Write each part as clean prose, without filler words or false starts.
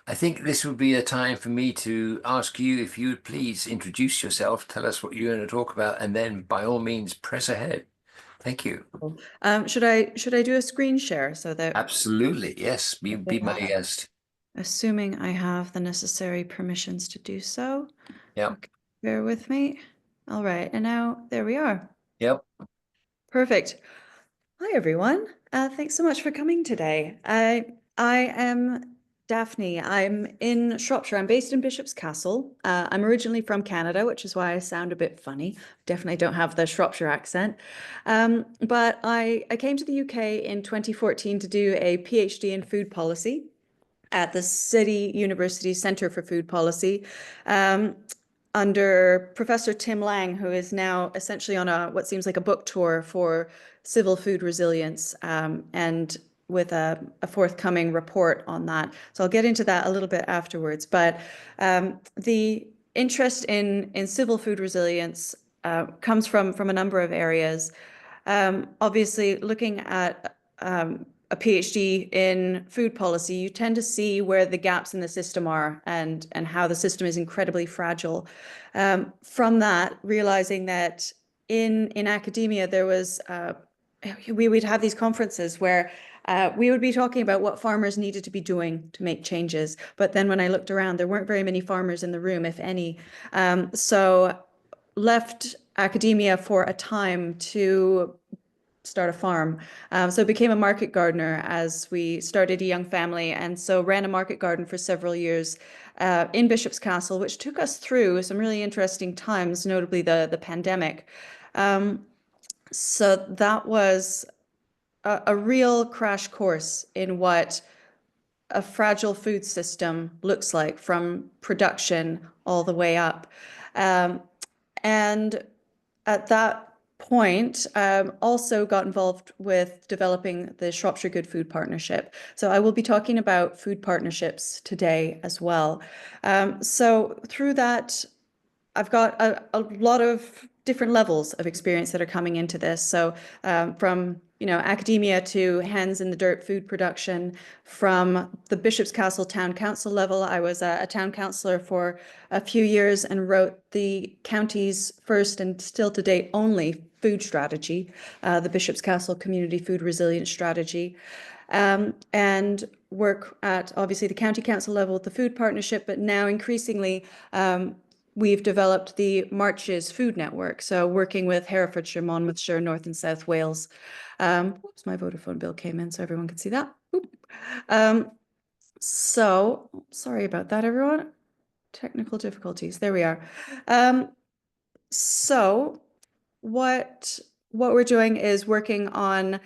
I think this would be a time for me to ask you if you would please introduce yourself, tell us what you're going to talk about, and then by all means press ahead. Thank you. Should I do a screen share so that Absolutely. Yes. Be my guest. assuming I have the necessary permissions to do so. Yep. Okay, bear with me. All right, and now there we are. Yep. Perfect. Hi everyone. Thanks so much for coming today. I am Daphne. I'm in Shropshire. I'm based in Bishop's Castle. I'm originally from Canada, which is why I sound a bit funny. Definitely don't have the Shropshire accent. But I came to the UK in 2014 to do a PhD in food policy at the City University Centre for Food Policy, under Professor Tim Lang, who is now essentially on what seems like a book tour for civil food resilience, and with a forthcoming report on that. So I'll get into that a little bit afterwards. But the interest in civil food resilience comes from a number of areas. Obviously, looking at a PhD in food policy, you tend to see where the gaps in the system are and how the system is incredibly fragile. From that, realizing that in academia, there was we would have these conferences where we would be talking about what farmers needed to be doing to make changes. But then when I looked around, there weren't very many farmers in the room, if any. So left academia for a time to start a farm. So I became a market gardener as we started a young family, and so ran a market garden for several years in Bishop's Castle, which took us through some really interesting times, notably the pandemic. So that was a real crash course in what a fragile food system looks like from production all the way up. Um, and at that point, also got involved with developing the Shropshire Good Food Partnership. So I will be talking about food partnerships today as well. So through that, I've got a lot of different levels of experience that are coming into this. So from academia to hands in the dirt food production, from the Bishop's Castle Town Council level. I was a town councillor for a few years and wrote the county's first and still to date only food strategy, the Bishop's Castle Community Food Resilience Strategy. And work at obviously the county council level with the food partnership, but now increasingly we've developed the Marches Food Network. So working with Herefordshire, Monmouthshire, North and South Wales. Oops, my Vodafone bill came in so everyone can see that. So sorry about that, everyone. Technical difficulties. There we are. So what we're doing is working on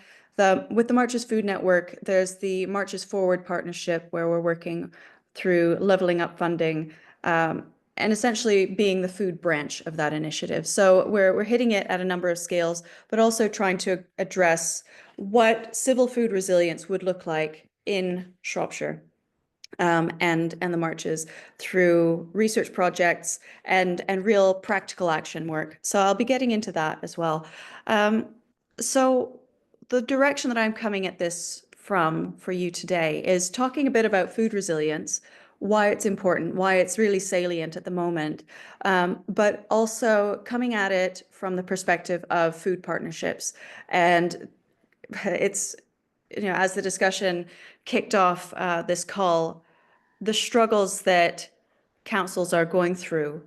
with the Marches Food Network. There's the Marches Forward partnership where we're working through leveling up funding, and essentially being the food branch of that initiative. So we're hitting it at a number of scales, but also trying to address what civil food resilience would look like in Shropshire. And the Marches through research projects and real practical action work. So I'll be getting into that as well. So the direction that I'm coming at this from for you today is talking a bit about food resilience, why it's important, why it's really salient at the moment, but also coming at it from the perspective of food partnerships. And it's, as the discussion kicked off this call, the struggles that councils are going through,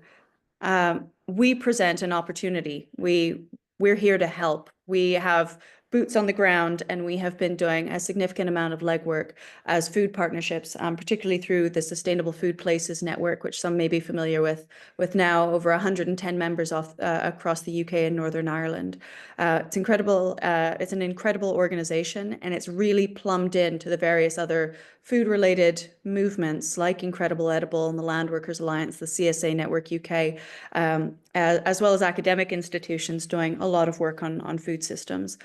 we present an opportunity. We're here to help. We have boots on the ground, and we have been doing a significant amount of legwork as food partnerships, particularly through the Sustainable Food Places Network, which some may be familiar with now over 110 members across the UK and Northern Ireland. It's incredible. It's an incredible organization, and it's really plumbed into the various other food-related movements like Incredible Edible and the Land Workers Alliance, the CSA Network UK, as well as academic institutions doing a lot of work on food systems.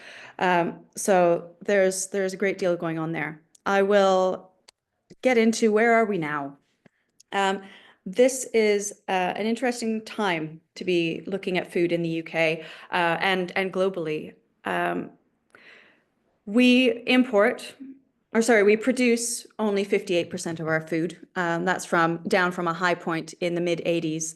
So there's a great deal going on there. I will get into where are we now. This is an interesting time to be looking at food in the UK and globally. We import or sorry, we produce only 58% of our food. That's down from a high point in the mid 80s.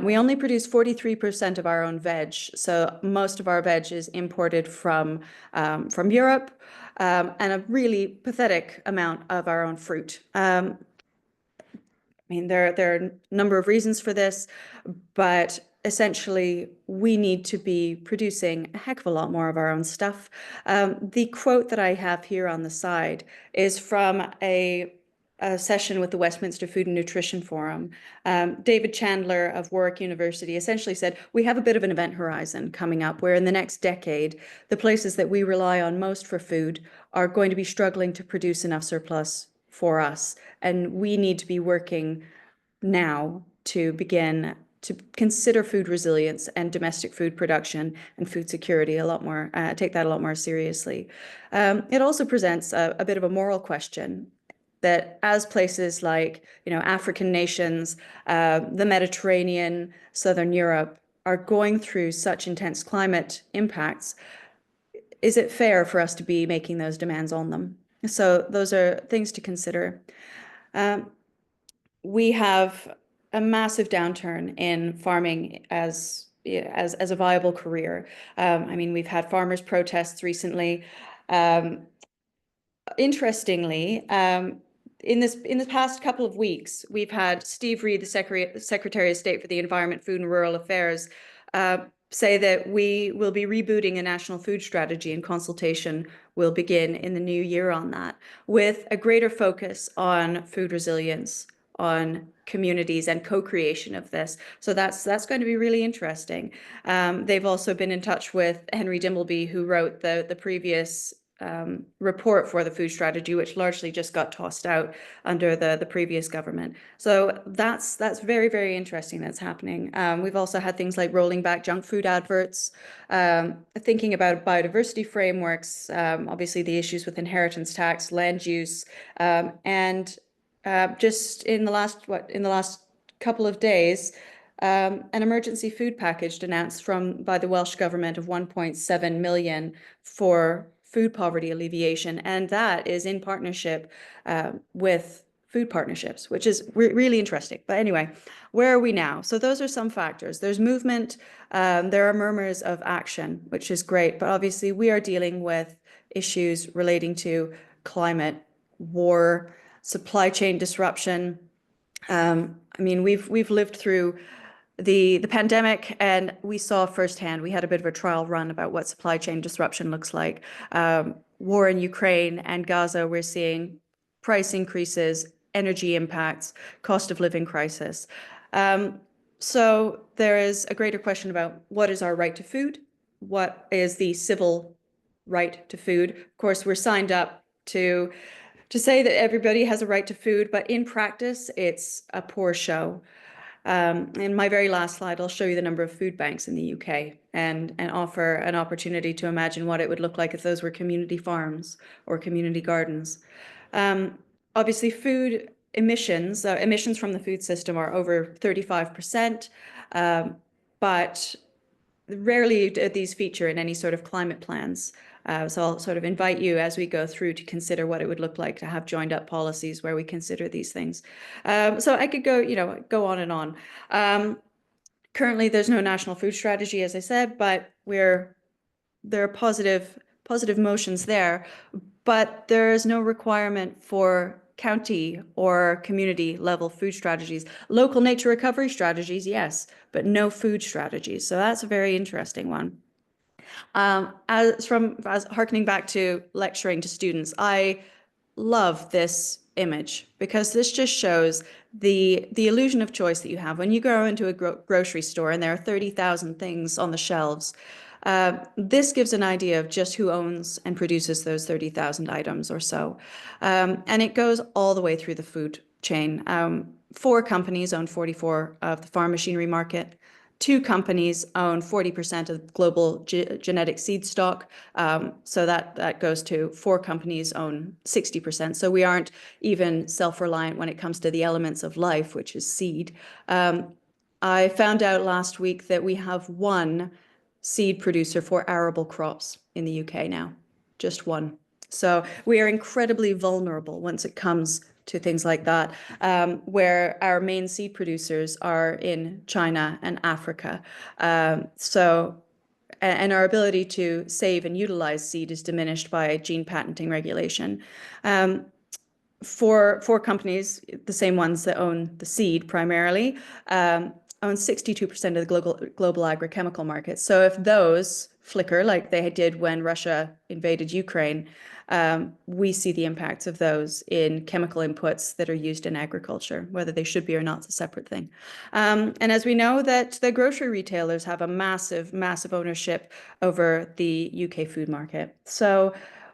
We only produce 43% of our own veg. So most of our veg is imported from Europe, and a really pathetic amount of our own fruit. I mean, there are a number of reasons for this, but essentially we need to be producing a heck of a lot more of our own stuff. The quote that I have here on the side is from a session with the Westminster Food and Nutrition Forum. David Chandler of Warwick University essentially said, we have a bit of an event horizon coming up where in the next decade, the places that we rely on most for food are going to be struggling to produce enough surplus for us. And we need to be working now to begin to consider food resilience and domestic food production and food security a lot more, take that a lot more seriously. It also presents a bit of a moral question that as places like, African nations, the Mediterranean, Southern Europe are going through such intense climate impacts, is it fair for us to be making those demands on them? So those are things to consider. We have a massive downturn in farming as a viable career. I mean, we've had farmers' protests recently. Interestingly, in this past couple of weeks, we've had Steve Reed, the Secretary of State for the Environment, Food and Rural Affairs, say that we will be rebooting a national food strategy, and consultation will begin in the new year on that, with a greater focus on food resilience, on communities and co-creation of this. So that's going to be really interesting. They've also been in touch with Henry Dimbleby, who wrote the previous report for the food strategy, which largely just got tossed out under the previous government. So that's very, very interesting that's happening. We've also had things like rolling back junk food adverts, thinking about biodiversity frameworks, obviously the issues with inheritance tax, land use, and just in the last couple of days, an emergency food package announced by the Welsh government of 1.7 million for food poverty alleviation, and that is in partnership with food partnerships, which is really interesting. But anyway, where are we now? So those are some factors. There's movement. There are murmurs of action, which is great. But obviously, we are dealing with issues relating to climate, war, supply chain disruption. I mean, we've lived through the pandemic, and we saw firsthand, we had a bit of a trial run about what supply chain disruption looks like. War in Ukraine and Gaza, we're seeing price increases, energy impacts, cost of living crisis. So there is a greater question about what is our right to food? What is the civil right to food? Of course, we're signed up to say that everybody has a right to food, but in practice, it's a poor show. In my very last slide, I'll show you the number of food banks in the UK and offer an opportunity to imagine what it would look like if those were community farms or community gardens. Obviously, food emissions from the food system are over 35%, but rarely do these feature in any sort of climate plans. So I'll sort of invite you as we go through to consider what it would look like to have joined up policies where we consider these things. So I could go on and on. Currently, there's no national food strategy, as I said, but there are positive motions there, but there is no requirement for county or community level food strategies. Local nature recovery strategies, yes, but no food strategies. So that's a very interesting one. As harkening back to lecturing to students, I love this image because this just shows the illusion of choice that you have when you go into a grocery store and there are 30,000 things on the shelves. This gives an idea of just who owns and produces those 30,000 items or so. And it goes all the way through the food chain. 4 companies own 44% of the farm machinery market. 2 companies own 40% of global genetic seed stock. So that goes to 4 companies own 60%. So we aren't even self-reliant when it comes to the elements of life, which is seed. I found out last week that we have 1 seed producer for arable crops in the UK now, just 1. So we are incredibly vulnerable once it comes to things like that, where our main seed producers are in China and Africa. And our ability to save and utilize seed is diminished by gene patenting regulation. For companies, the same ones that own the seed primarily, own 62% of the global agrochemical market. So if those flicker like they did when Russia invaded Ukraine, we see the impacts of those in chemical inputs that are used in agriculture. Whether they should be or not is a separate thing. And as we know, that the grocery retailers have a massive, massive ownership over the UK food market. So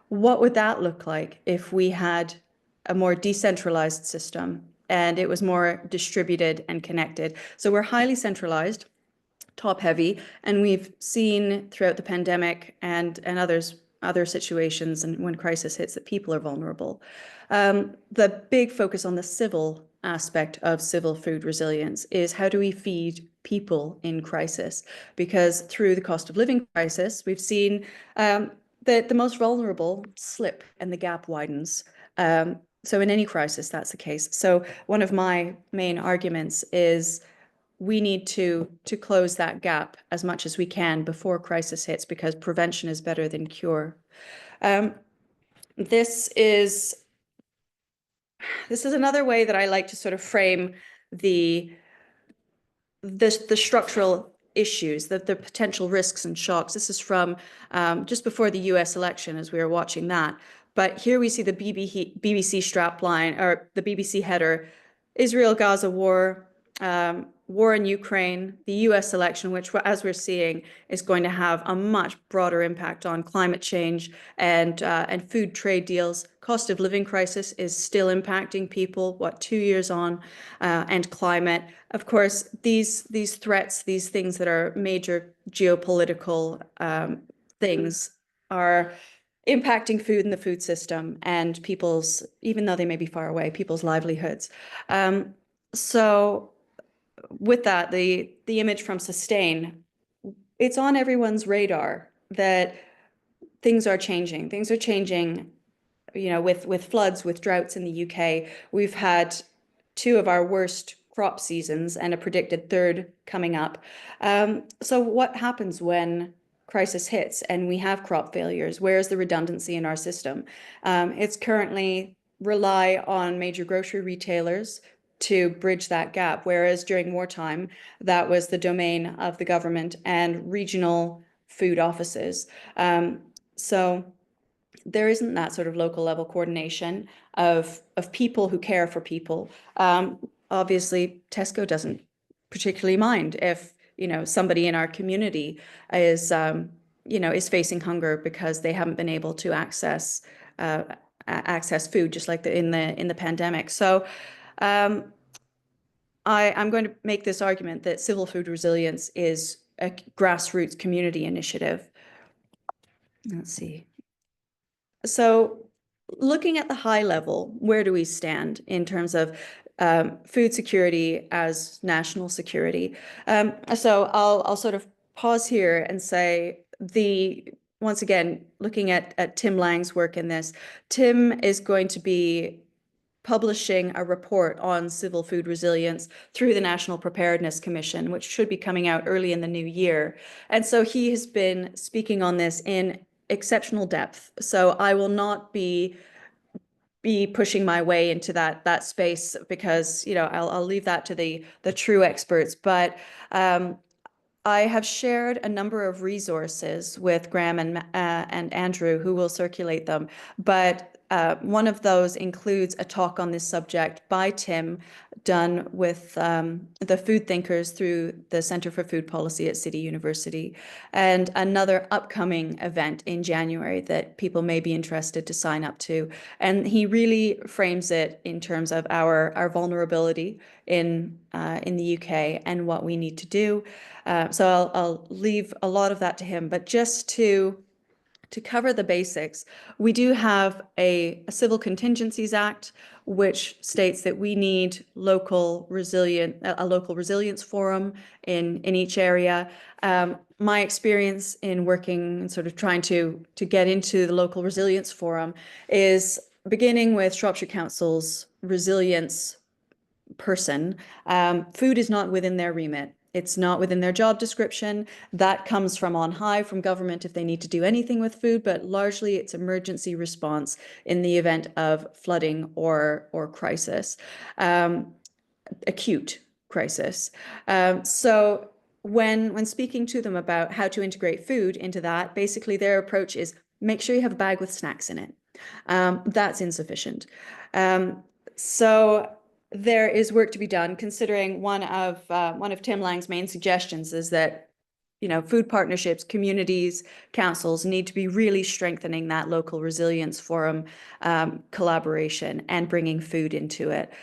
what would that look like if we had a more decentralized system and it was more distributed and connected? So we're highly centralized, top heavy, and we've seen throughout the pandemic and other situations and when crisis hits that people are vulnerable. The big focus on the civil aspect of civil food resilience is how do we feed people in crisis? Because through the cost of living crisis, we've seen that the most vulnerable slip and the gap widens. So in any crisis, that's the case. So one of my main arguments is we need to close that gap as much as we can before crisis hits, because prevention is better than cure. This is another way that I like to sort of frame the structural issues, the potential risks and shocks. This is from just before the US election as we were watching that. But here we see the BBC strapline, or the BBC header, Israel-Gaza war, war in Ukraine, the US election, which, as we're seeing, is going to have a much broader impact on climate change and food trade deals. Cost of living crisis is still impacting people, 2 years on, and climate. Of course, these threats, these things that are major geopolitical things, are impacting food and the food system and people's, even though they may be far away, people's livelihoods. So with that, the image from Sustain, it's on everyone's radar that things are changing. Things are changing, with floods, with droughts in the UK. We've had two of our worst crop seasons and a predicted third coming up. So what happens when crisis hits and we have crop failures? Where's the redundancy in our system? It's currently rely on major grocery retailers to bridge that gap, whereas during wartime, that was the domain of the government and regional food offices. So there isn't that sort of local level coordination of people who care for people. Obviously, Tesco doesn't particularly mind if somebody in our community is facing hunger because they haven't been able to access food, just like in the pandemic. So I'm going to make this argument that civil food resilience is a grassroots community initiative. Let's see. So looking at the high level, where do we stand in terms of food security as national security? So I'll sort of pause here and say, once again, looking at Tim Lang's work in this, Tim is going to be publishing a report on civil food resilience through the National Preparedness Commission, which should be coming out early in the new year. And so he has been speaking on this in exceptional depth. So I will not be pushing my way into that space, because I'll leave that to the true experts. But I have shared a number of resources with Graham and Andrew, who will circulate them. But one of those includes a talk on this subject by Tim, done with the food thinkers through the Center for Food Policy at City University, and another upcoming event in January that people may be interested to sign up to. And he really frames it in terms of our vulnerability in the UK and what we need to do. So I'll leave a lot of that to him, but just to to cover the basics, we do have a Civil Contingencies Act, which states that we need a local resilience forum in each area. My experience in working and sort of trying to get into the local resilience forum is beginning with Shropshire Council's resilience person. Food is not within their remit. It's not within their job description. That comes from on high, from government if they need to do anything with food, but largely it's emergency response in the event of flooding or crisis, acute crisis. So when speaking to them about how to integrate food into that, basically their approach is make sure you have a bag with snacks in it. That's insufficient. So there is work to be done, considering one of Tim Lang's main suggestions is that, you know, food partnerships, communities, councils need to be really strengthening that local resilience forum collaboration and bringing food into it,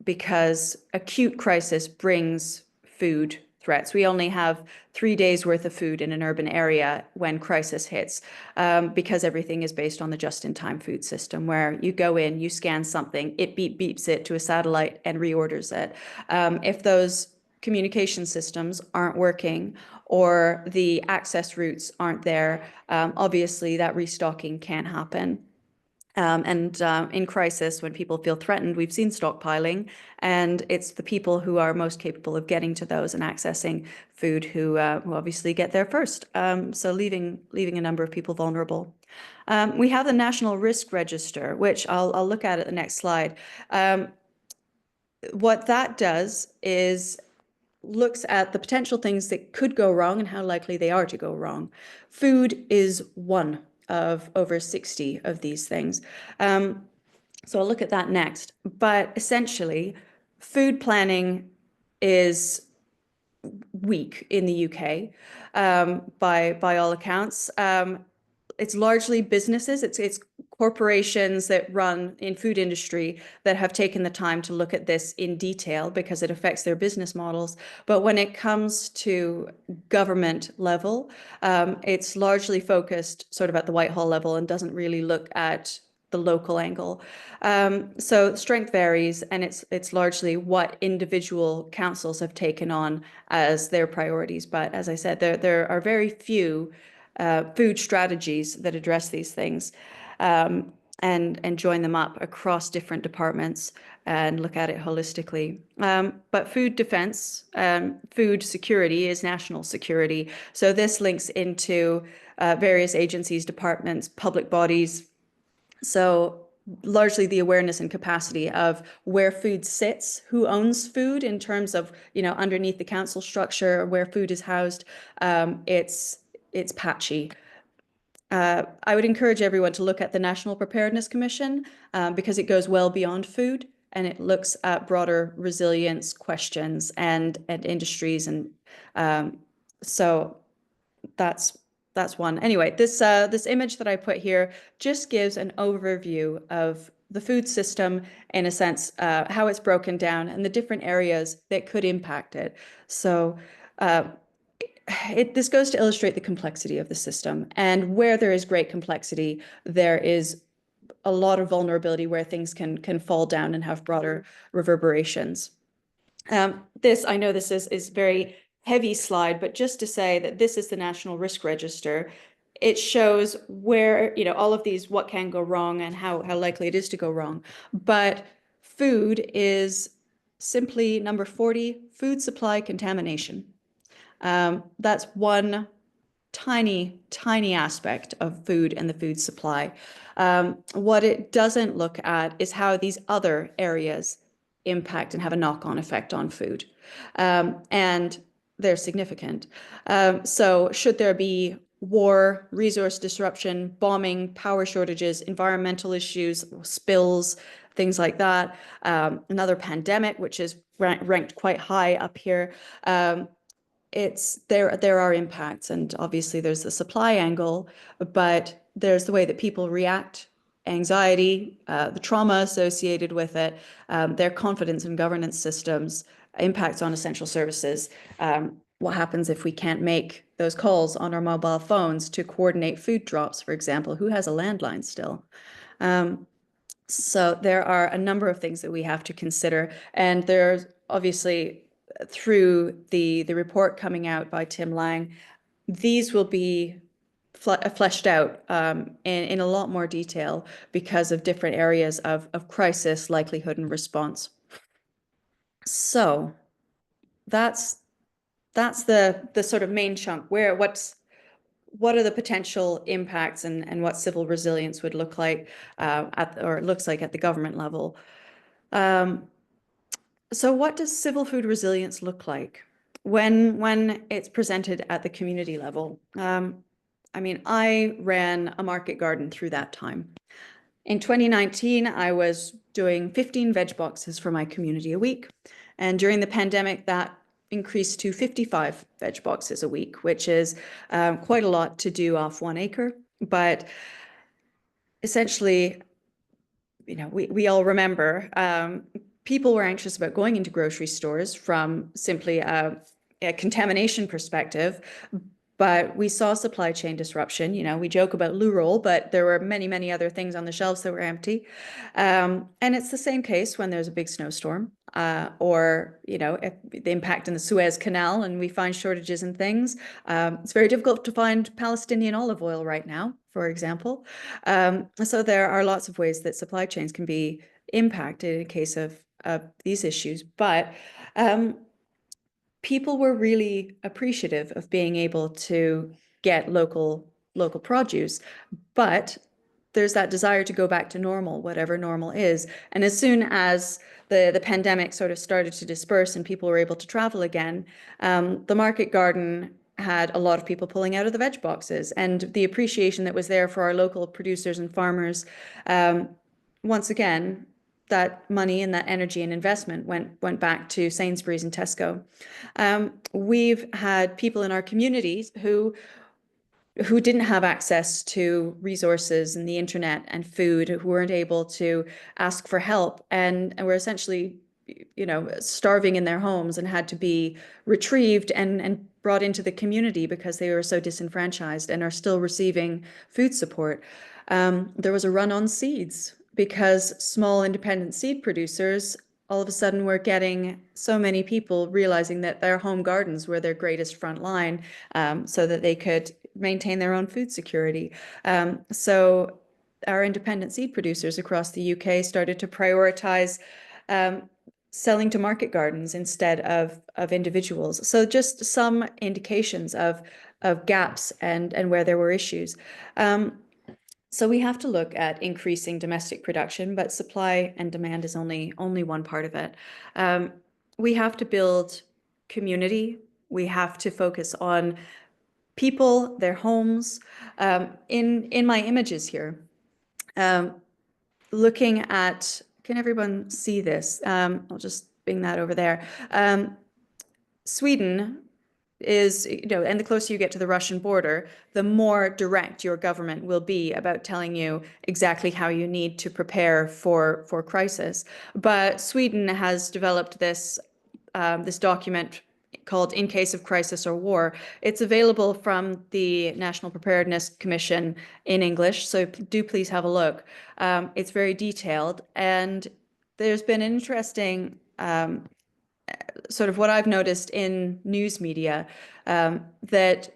because acute crisis brings food threats. We only have 3 days worth of food in an urban area when crisis hits, because everything is based on the just-in-time food system, where you go in, you scan something, it beeps it to a satellite and reorders it. If those communication systems aren't working or the access routes aren't there, obviously that restocking can't happen. In crisis, when people feel threatened, we've seen stockpiling, and it's the people who are most capable of getting to those and accessing food who obviously get there first. So leaving a number of people vulnerable. We have the National Risk Register, which I'll look at the next slide. What that does is looks at the potential things that could go wrong and how likely they are to go wrong. Food is one of over 60 of these things. So I'll look at that next. But essentially, food planning is weak in the UK, by all accounts. It's largely businesses. It's corporations that run in food industry that have taken the time to look at this in detail because it affects their business models. But when it comes to government level, it's largely focused sort of at the Whitehall level and doesn't really look at the local angle. So strength varies, and it's largely what individual councils have taken on as their priorities. But as I said, there are very few food strategies that address these things, and join them up across different departments and look at it holistically. But food defense, food security is national security. So this links into various agencies, departments, public bodies. So largely the awareness and capacity of where food sits, who owns food in terms of, you know, underneath the council structure, where food is housed. It's patchy. I would encourage everyone to look at the National Preparedness Commission, because it goes well beyond food and it looks at broader resilience questions and industries. And so that's one. Anyway, this image that I put here just gives an overview of the food system, in a sense, how it's broken down and the different areas that could impact it. So this goes to illustrate the complexity of the system, and where there is great complexity, there is a lot of vulnerability where things can fall down and have broader reverberations. I know this is very heavy slide, but just to say that this is the National Risk Register. It shows where, you know, all of these, what can go wrong and how likely it is to go wrong. But food is simply number 40, food supply contamination. That's one tiny aspect of food and the food supply. What it doesn't look at is how these other areas impact and have a knock-on effect on food. And they're significant. So should there be war, resource disruption, bombing, power shortages, environmental issues, spills, things like that, another pandemic, which is ranked quite high up here, there are impacts, and obviously there's the supply angle, but there's the way that people react, anxiety, the trauma associated with it, their confidence in governance systems, impacts on essential services. what happens if we can't make those calls on our mobile phones to coordinate food drops, for example? Who has a landline still? So there are a number of things that we have to consider, and there's obviously through the report coming out by Tim Lang, these will be fleshed out in a lot more detail because of different areas of crisis, likelihood, and response. So that's the sort of main chunk. What are the potential impacts and what civil resilience would look like or looks like at the government level. So what does civil food resilience look like when it's presented at the community level? I mean, I ran a market garden through that time. In 2019, I was doing 15 veg boxes for my community a week. And during the pandemic, that increased to 55 veg boxes a week, which is quite a lot to do off 1 acre. But essentially, we all remember people were anxious about going into grocery stores from simply a contamination perspective, but we saw supply chain disruption. We joke about loo roll, but there were many, many other things on the shelves that were empty. And it's the same case when there's a big snowstorm or, the impact in the Suez Canal and we find shortages in things. It's very difficult to find Palestinian olive oil right now, for example. So there are lots of ways that supply chains can be impacted in case of these issues. But people were really appreciative of being able to get local produce, but there's that desire to go back to normal, whatever normal is. And as soon as the pandemic sort of started to disperse and people were able to travel again, the market garden had a lot of people pulling out of the veg boxes, and the appreciation that was there for our local producers and farmers, once again, that money and that energy and investment went back to Sainsbury's and Tesco. We've had people in our communities who didn't have access to resources and the internet and food, who weren't able to ask for help, and were essentially, starving in their homes and had to be retrieved and brought into the community because they were so disenfranchised and are still receiving food support. There was a run on seeds because small independent seed producers all of a sudden were getting so many people realizing that their home gardens were their greatest front line, so that they could maintain their own food security. So our independent seed producers across the UK started to prioritize selling to market gardens instead of individuals. So just some indications of gaps and where there were issues. So we have to look at increasing domestic production, but supply and demand is only one part of it. We have to build community. We have to focus on people, their homes. In my images here, looking at, can everyone see this? I'll just bring that over there. Sweden is, and the closer you get to the Russian border, the more direct your government will be about telling you exactly how you need to prepare for crisis. But Sweden has developed this document called In Case of Crisis or War. It's available from the National Preparedness Commission in English, so do please have a look. It's very detailed, and there's been an interesting sort of what I've noticed in news media, that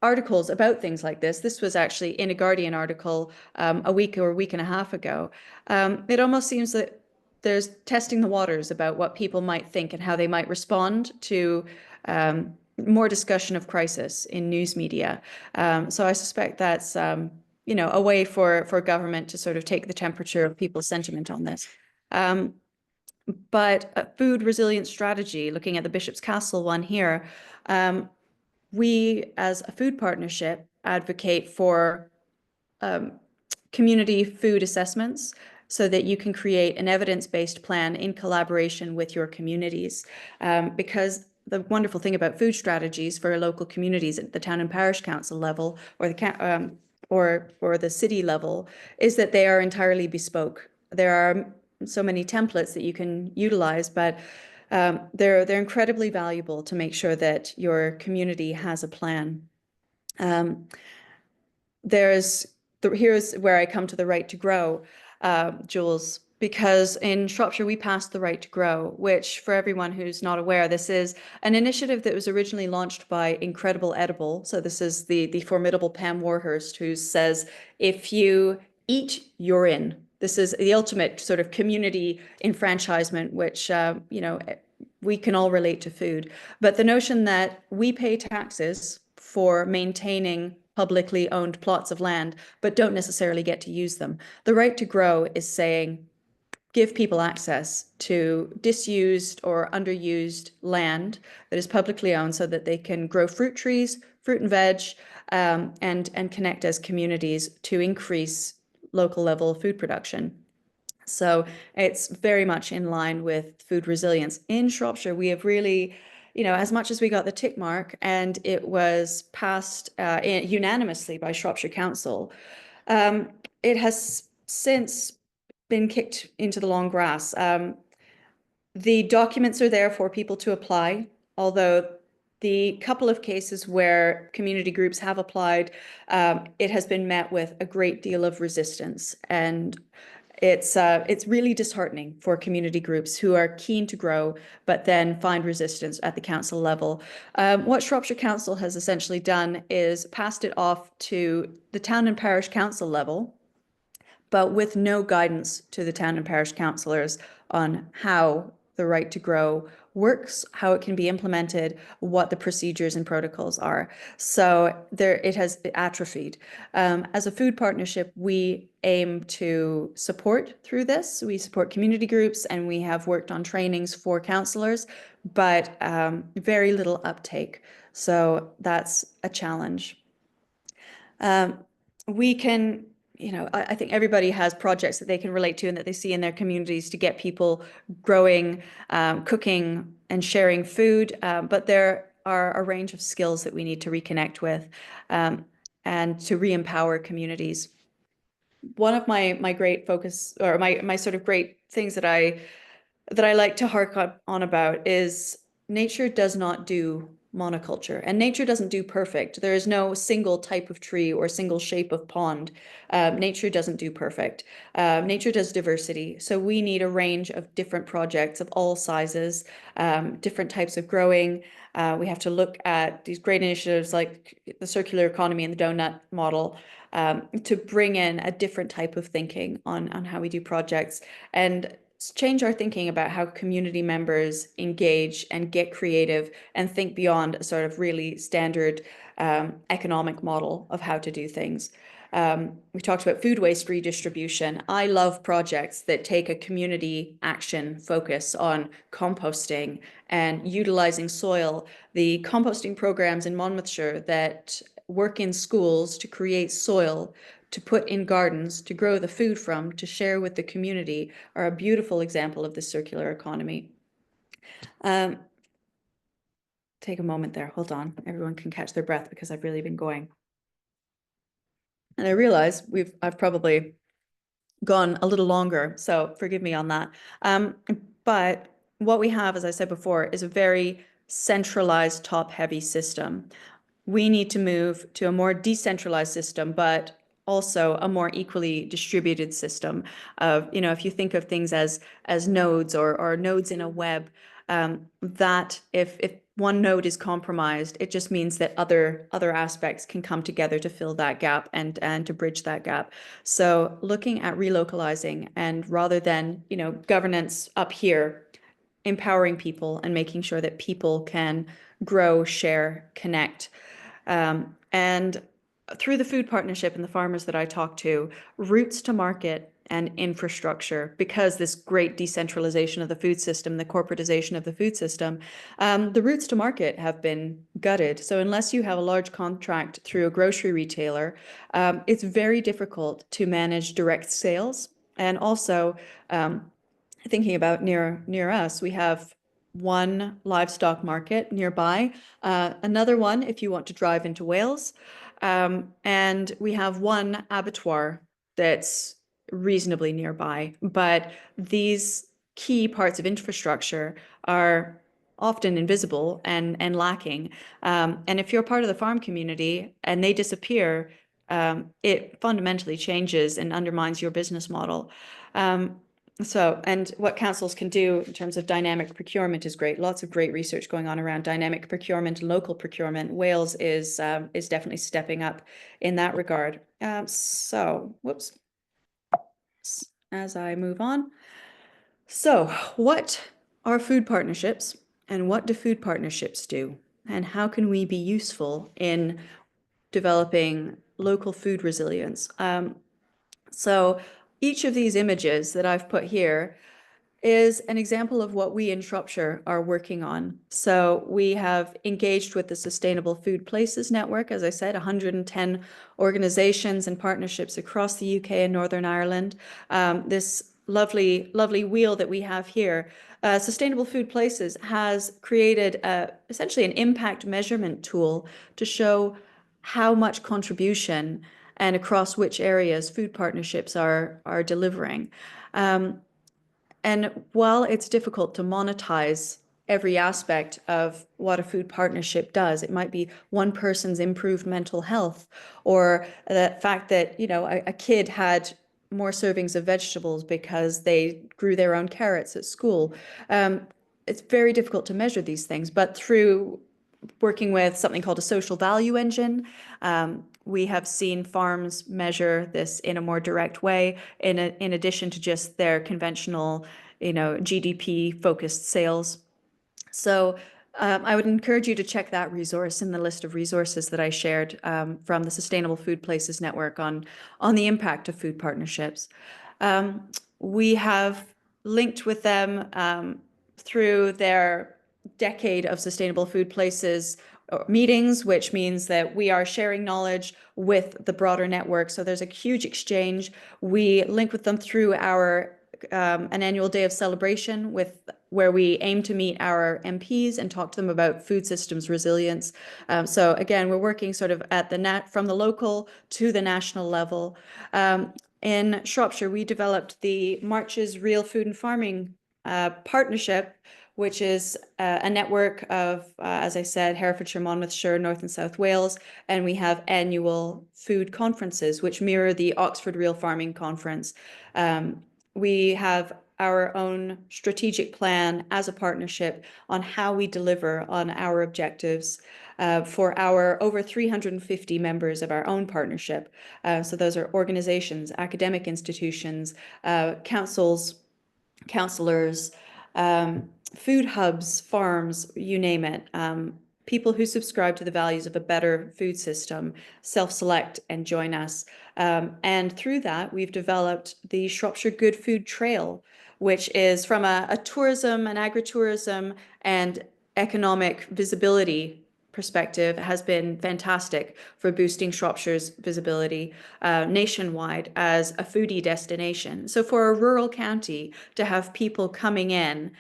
articles about things like this was actually in a Guardian article a week or a week and a half ago. It almost seems that there's testing the waters about what people might think and how they might respond to more discussion of crisis in news media. So I suspect that's a way for government to sort of take the temperature of people's sentiment on this. But a food resilience strategy, looking at the Bishop's Castle one here, we as a food partnership advocate for community food assessments so that you can create an evidence-based plan in collaboration with your communities. Because the wonderful thing about food strategies for local communities at the town and parish council level or the city level is that they are entirely bespoke. There are so many templates that you can utilize, but They're incredibly valuable to make sure that your community has a plan. Um, here's where I come to the right to grow, Jules, because in Shropshire we passed the right to grow, which for everyone who's not aware, this is an initiative that was originally launched by Incredible Edible. So this is the formidable Pam Warhurst, who says, if you eat, you're in. This is the ultimate sort of community enfranchisement, which we can all relate to food. But the notion that we pay taxes for maintaining publicly owned plots of land, but don't necessarily get to use them. The right to grow is saying, give people access to disused or underused land that is publicly owned so that they can grow fruit trees, fruit and veg, and connect as communities to increase local level food production. So it's very much in line with food resilience. In Shropshire, we have really, as much as we got the tick mark and it was passed unanimously by Shropshire Council, it has since been kicked into the long grass. The documents are there for people to apply, although the couple of cases where community groups have applied, it has been met with a great deal of resistance. And it's really disheartening for community groups who are keen to grow, but then find resistance at the council level. What Shropshire Council has essentially done is passed it off to the town and parish council level, but with no guidance to the town and parish councillors on how the right to grow works, how it can be implemented, what the procedures and protocols are. So it has atrophied. As a food partnership, we aim to support through this. We support community groups and we have worked on trainings for councillors, but very little uptake. So that's a challenge. We can, I think everybody has projects that they can relate to and that they see in their communities to get people growing, cooking and sharing food. But there are a range of skills that we need to reconnect with and to re-empower communities. One of my great focus, or my sort of great things that I like to hark on about is nature does not do monoculture, and nature doesn't do perfect. There is no single type of tree or single shape of pond. Nature doesn't do perfect. Nature does diversity. So we need a range of different projects of all sizes, different types of growing. We have to look at these great initiatives like the circular economy and the donut model to bring in a different type of thinking on how we do projects and change our thinking about how community members engage and get creative and think beyond a sort of really standard economic model of how to do things. We talked about food waste redistribution. I love projects that take a community action focus on composting and utilizing soil. The composting programs in Monmouthshire that work in schools to create soil to put in gardens, to grow the food from, to share with the community, are a beautiful example of the circular economy. Take a moment there. Hold on. Everyone can catch their breath because I've really been going. And I realize I've probably gone a little longer, so forgive me on that. But what we have, as I said before, is a very centralized, top-heavy system. We need to move to a more decentralized system, but also a more equally distributed system of, if you think of things as nodes or nodes in a web, that if one node is compromised, it just means that other aspects can come together to fill that gap and to bridge that gap. So looking at relocalizing, and rather than, governance up here, empowering people and making sure that people can grow, share, connect. And through the food partnership and the farmers that I talk to, routes to market and infrastructure, because this great decentralization of the food system, the corporatization of the food system, the routes to market have been gutted. So unless you have a large contract through a grocery retailer, it's very difficult to manage direct sales. And also, thinking about near us, we have one livestock market nearby, another one if you want to drive into Wales, and we have one abattoir that's reasonably nearby. But these key parts of infrastructure are often invisible and lacking. And if you're part of the farm community and they disappear, it fundamentally changes and undermines your business model. And what councils can do in terms of dynamic procurement is great. Lots of great research going on around dynamic procurement and local procurement. Wales is definitely stepping up in that regard. Whoops. As I move on. So, what are food partnerships and what do food partnerships do? And how can we be useful in developing local food resilience? So, each of these images that I've put here is an example of what we in Shropshire are working on. So we have engaged with the Sustainable Food Places Network, as I said, 110 organizations and partnerships across the UK and Northern Ireland. This lovely, lovely wheel that we have here, Sustainable Food Places has created essentially an impact measurement tool to show how much contribution and across which areas food partnerships are delivering. And while it's difficult to monetize every aspect of what a food partnership does, it might be one person's improved mental health, or the fact that, a kid had more servings of vegetables because they grew their own carrots at school. It's very difficult to measure these things, but through working with something called a social value engine, we have seen farms measure this in a more direct way, in addition to just their conventional, GDP focused sales. So I would encourage you to check that resource in the list of resources that I shared from the Sustainable Food Places Network on the impact of food partnerships. We have linked with them through their decade of Sustainable Food Places meetings, which means that we are sharing knowledge with the broader network. So there's a huge exchange. We link with them through our an annual day of celebration where we aim to meet our MPs and talk to them about food systems resilience. So again, we're working sort of from the local to the national level. In Shropshire, we developed the Marches Real Food and Farming partnership, which is a network of, as I said, Herefordshire, Monmouthshire, North and South Wales, and we have annual food conferences, which mirror the Oxford Real Farming Conference. We have our own strategic plan as a partnership on how we deliver on our objectives for our over 350 members of our own partnership. So those are organizations, academic institutions, councils, councillors, food hubs, farms, you name it. People who subscribe to the values of a better food system self-select and join us. And through that, we've developed the Shropshire Good Food Trail, which is from a tourism and agritourism and economic visibility perspective, has been fantastic for boosting Shropshire's visibility nationwide as a foodie destination. So for a rural county to have people coming in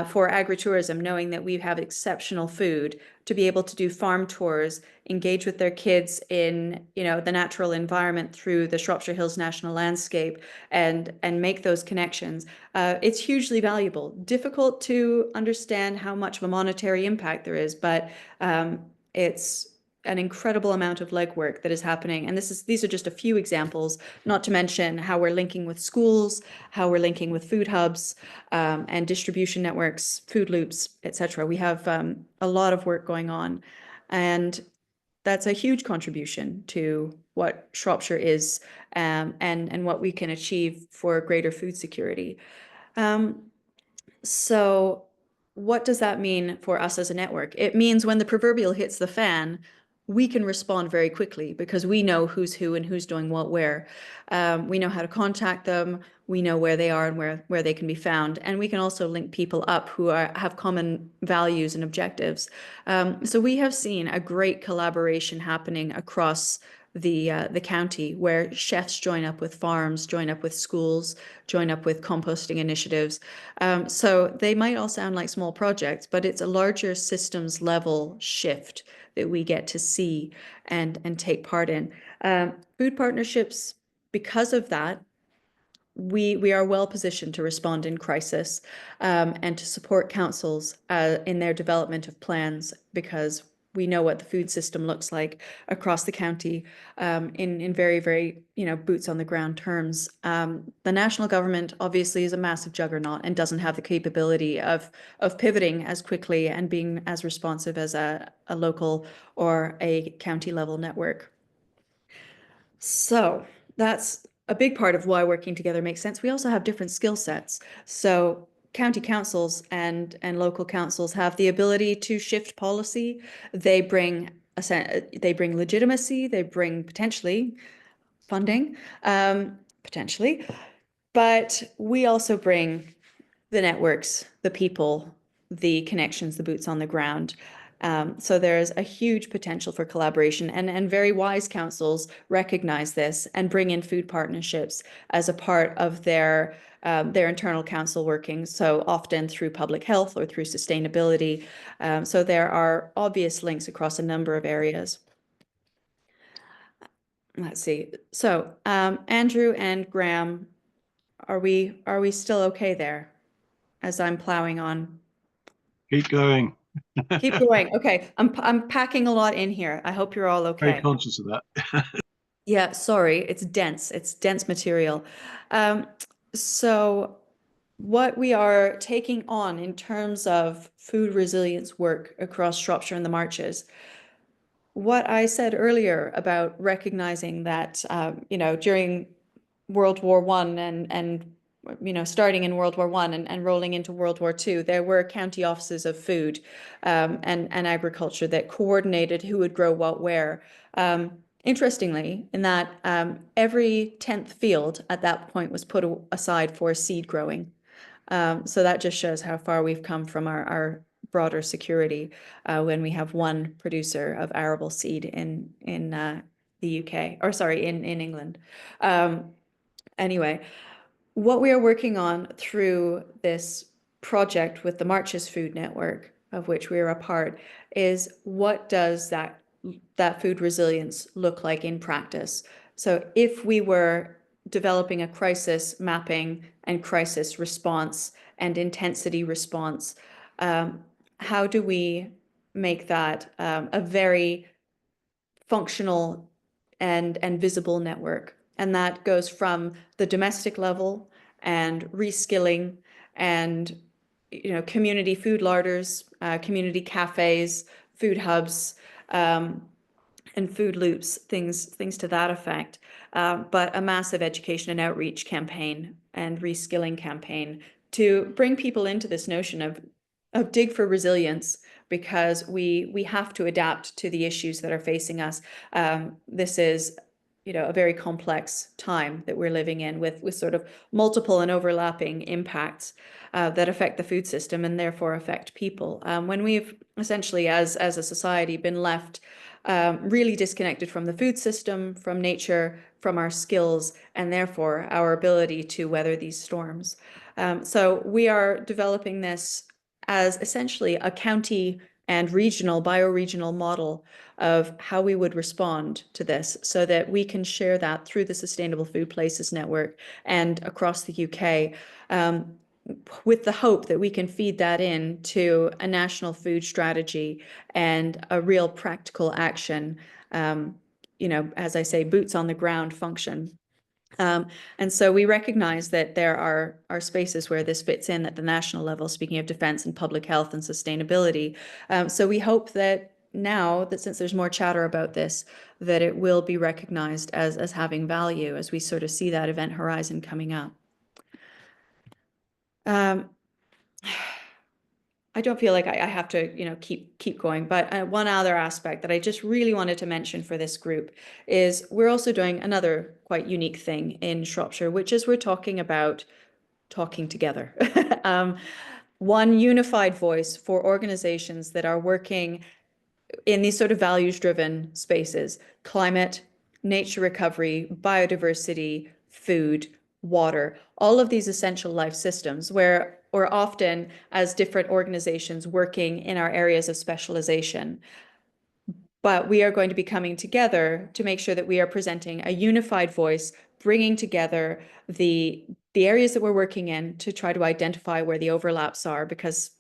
for agritourism, knowing that we have exceptional food, to be able to do farm tours, engage with their kids in, the natural environment through the Shropshire Hills National Landscape, and make those connections, it's hugely valuable. Difficult to understand how much of a monetary impact there is, but it's an incredible amount of legwork that is happening. And these are just a few examples, not to mention how we're linking with schools, how we're linking with food hubs and distribution networks, food loops, etc. We have a lot of work going on, and that's a huge contribution to what Shropshire is and what we can achieve for greater food security. So what does that mean for us as a network? It means when the proverbial hits the fan, we can respond very quickly because we know who's who and who's doing what where. We know how to contact them. We know where they are and where they can be found. And we can also link people up who have common values and objectives. So we have seen a great collaboration happening across the county, where chefs join up with farms, join up with schools, join up with composting initiatives. So they might all sound like small projects, but it's a larger systems level shift that we get to see and take part in. Food partnerships, because of that, we are well positioned to respond in crisis, and to support councils in their development of plans, because we know what the food system looks like across the county, in very, very, boots on the ground terms. The national government obviously is a massive juggernaut and doesn't have the capability of pivoting as quickly and being as responsive as a local or a county level network. So that's a big part of why working together makes sense. We also have different skill sets. So county councils and local councils have the ability to shift policy. They bring they bring legitimacy. They bring potentially funding, potentially. But we also bring the networks, the people, the connections, the boots on the ground. So there's a huge potential for collaboration, and very wise councils recognize this and bring in food partnerships as a part of their internal council working, so often through public health or through sustainability. So there are obvious links across a number of areas. Let's see. So Andrew and Graham, are we still okay there as I'm plowing on? Keep going. Keep going. Okay, I'm packing a lot in here. I hope you're all Very okay. conscious of that. Yeah, sorry, it's dense. It's dense material. Um, so what we are taking on in terms of food resilience work across Shropshire and the Marches, what I said earlier about recognizing that, during World War One and starting in World War One and rolling into World War Two, there were county offices of food, and agriculture that coordinated who would grow what where. Interestingly, in that every 10th field at that point was put aside for seed growing. So that just shows how far we've come from our broader security, when we have one producer of arable seed in the UK, or sorry, in England. Anyway, what we are working on through this project with the Marches Food Network, of which we are a part, is what does that food resilience look like in practice? So if we were developing a crisis mapping and crisis response and intensity response, how do we make that a very functional and visible network? And that goes from the domestic level and reskilling and community food larders, community cafes, food hubs, and food loops, things to that effect. But a massive education and outreach campaign and reskilling campaign to bring people into this notion of dig for resilience, because we have to adapt to the issues that are facing us. This is a very complex time that we're living in, with sort of multiple and overlapping impacts that affect the food system and therefore affect people. When we've essentially, as a society, been left really disconnected from the food system, from nature, from our skills, and therefore our ability to weather these storms. So we are developing this as essentially a county and regional, bioregional model of how we would respond to this, so that we can share that through the Sustainable Food Places Network and across the UK, with the hope that we can feed that into a national food strategy and a real practical action, as I say, boots on the ground function. And so we recognize that there are spaces where this fits in at the national level, speaking of defense and public health and sustainability. So we hope that now, that since there's more chatter about this, that it will be recognized as having value as we sort of see that event horizon coming up. I don't feel like I have to, keep going, but one other aspect that I just really wanted to mention for this group is we're also doing another quite unique thing in Shropshire, which is we're talking about talking together. One unified voice for organizations that are working in these sort of values-driven spaces: climate, nature recovery, biodiversity, food, water, all of these essential life systems, where we're often, as different organizations, working in our areas of specialization. But we are going to be coming together to make sure that we are presenting a unified voice, bringing together the the areas that we're working in to try to identify where the overlaps are, because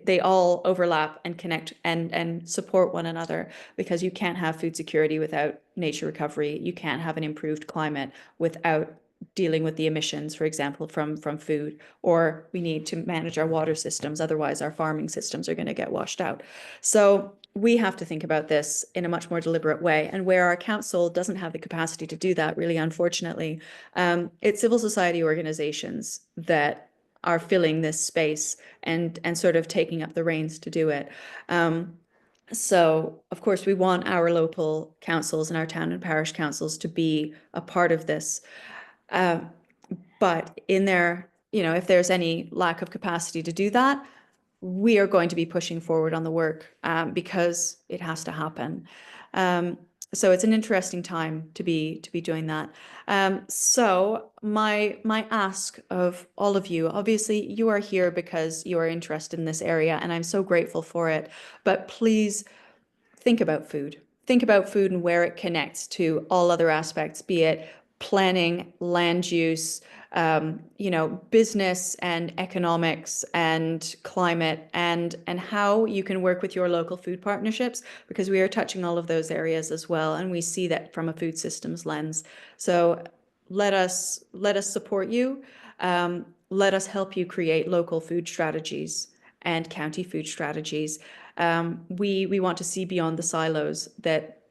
they all overlap and connect and support one another, because you can't have food security without nature recovery. You can't have an improved climate without dealing with the emissions, for example, from food, or we need to manage our water systems. Otherwise, our farming systems are going to get washed out. So we have to think about this in a much more deliberate way. And where our council doesn't have the capacity to do that, really, unfortunately, it's civil society organizations that are filling this space and sort of taking up the reins to do it. So, of course, we want our local councils and our town and parish councils to be a part of this. But in there, if there's any lack of capacity to do that, we are going to be pushing forward on the work, because it has to happen. So it's an interesting time to be doing that. So my ask of all of you, obviously you are here because you are interested in this area, and I'm so grateful for it. But please think about food. Think about food and where it connects to all other aspects, be it planning, land use, business and economics and climate, and how you can work with your local food partnerships, because we are touching all of those areas as well, and we see that from a food systems lens. So let us support you. Let us help you create local food strategies and county food strategies. We want to see beyond the silos that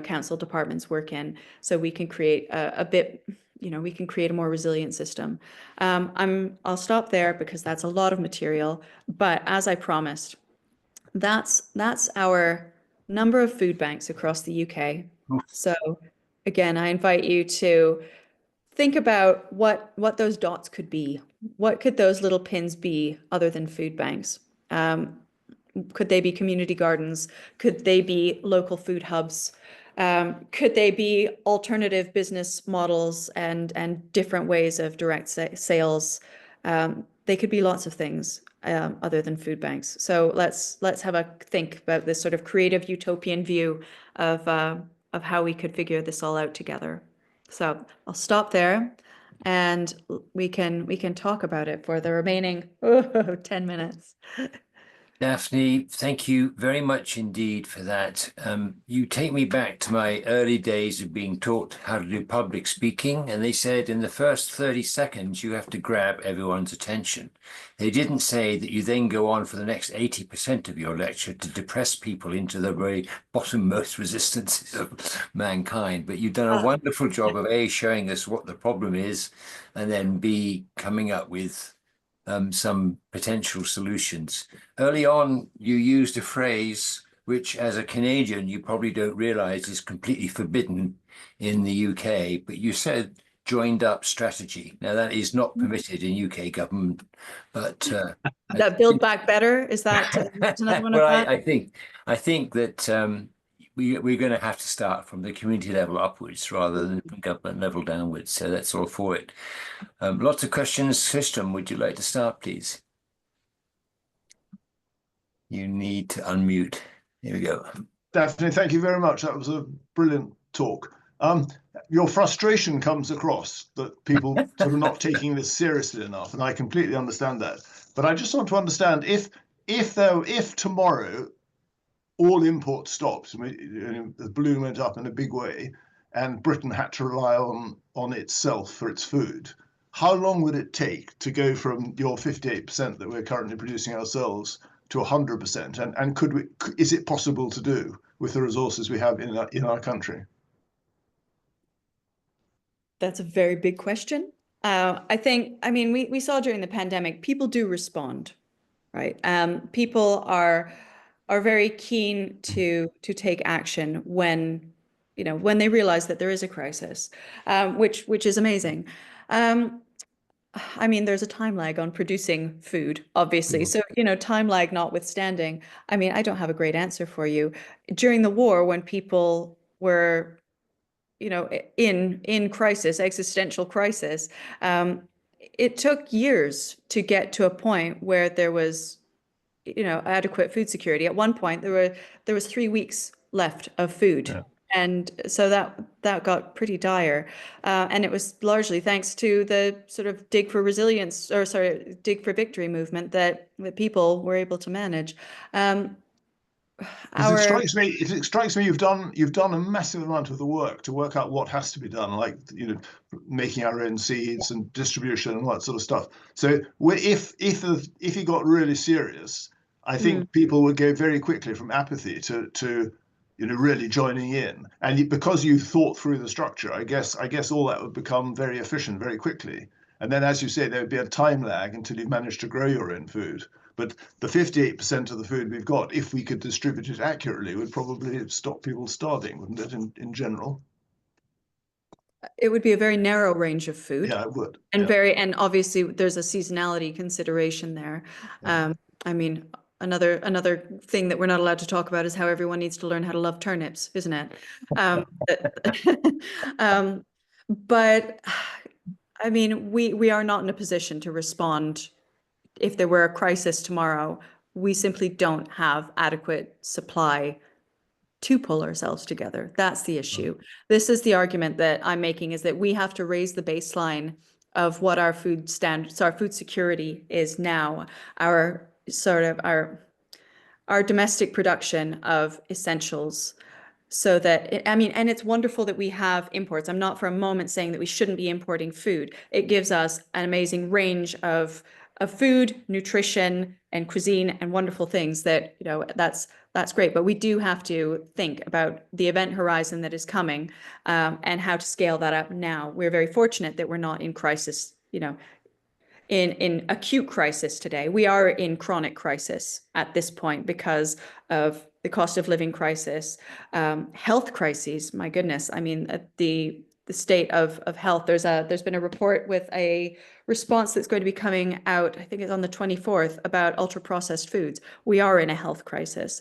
council departments work in, so we can create we can create a more resilient system. I'll stop there because that's a lot of material, but as I promised, that's our number of food banks across the UK. So again, I invite you to think about what those dots could be. What could those little pins be other than food banks? Could they be community gardens? Could they be local food hubs? Could they be alternative business models and different ways of direct sales? They could be lots of things other than food banks. So let's have a think about this sort of creative utopian view of how we could figure this all out together. So I'll stop there, and we can talk about it for the remaining 10 minutes. Daphne, thank you very much indeed for that. You take me back to my early days of being taught how to do public speaking, and they said in the first 30 seconds you have to grab everyone's attention. They didn't say that you then go on for the next 80% of your lecture to depress people into the very bottommost resistances of mankind. But you've done a wonderful job of A, showing us what the problem is, and then B, coming up with some potential solutions. Early on, you used a phrase which, as a Canadian, you probably don't realize is completely forbidden in the UK, but you said joined up strategy. Now, that is not permitted in UK government, but that Build Back Better, is that another one of well, that? I think that we're going to have to start from the community level upwards rather than from government level downwards. So that's all for it. Lots of questions. System, would you like to start, please? You need to unmute. Here we go. Daphne, thank you very much. That was a brilliant talk. Your frustration comes across that people sort of not taking this seriously enough, and I completely understand that. But I just want to understand if tomorrow all import stops, the balloon went up in a big way, and Britain had to rely on itself for its food, how long would it take to go from your 58% that we're currently producing ourselves to 100%? And is it possible to do with the resources we have in our country? That's a very big question. I mean, we saw during the pandemic, people do respond, right? People are very keen to take action when they realize that there is a crisis, which is amazing. I mean, there's a time lag on producing food, obviously. So, time lag notwithstanding, I mean, I don't have a great answer for you. During the war, when people were, in crisis, existential crisis, it took years to get to a point where there was, adequate food security. At one point, there was 3 weeks left of food. And so that got pretty dire. And it was largely thanks to the sort of dig for resilience, or sorry, dig for victory movement that people were able to manage. Because Our it strikes me you've done a massive amount of the work to work out what has to be done, like making our own seeds and distribution and all that sort of stuff. So if it got really serious, I think people would go very quickly from apathy to really joining in. And because you thought through the structure, I guess all that would become very efficient very quickly. And then, as you say, there would be a time lag until you've managed to grow your own food. But the 58% of the food we've got, if we could distribute it accurately, would probably stop people starving, wouldn't it, in general? It would be a very narrow range of food. Yeah, it would. And Yeah. and obviously there's a seasonality consideration there. Yeah. I mean, another thing that we're not allowed to talk about is how everyone needs to learn how to love turnips, isn't it? Um, but I mean, we are not in a position to respond if there were a crisis tomorrow. We simply don't have adequate supply to pull ourselves together. That's the issue. This is the argument that I'm making, is that we have to raise the baseline of what our food standards, our food security is now, our sort of our domestic production of essentials, so that, I mean, and it's wonderful that we have imports. I'm not for a moment saying that we shouldn't be importing food. It gives us an amazing range of food, nutrition, and cuisine, and wonderful things that, that's great. But we do have to think about the event horizon that is coming, and how to scale that up now. We're very fortunate that we're not in crisis, in acute crisis today. We are in chronic crisis at this point because of the cost of living crisis, health crises. My goodness, I mean, the state of health. There's been a report with a response that's going to be coming out, I think it's on the 24th, about ultra processed foods. We are in a health crisis.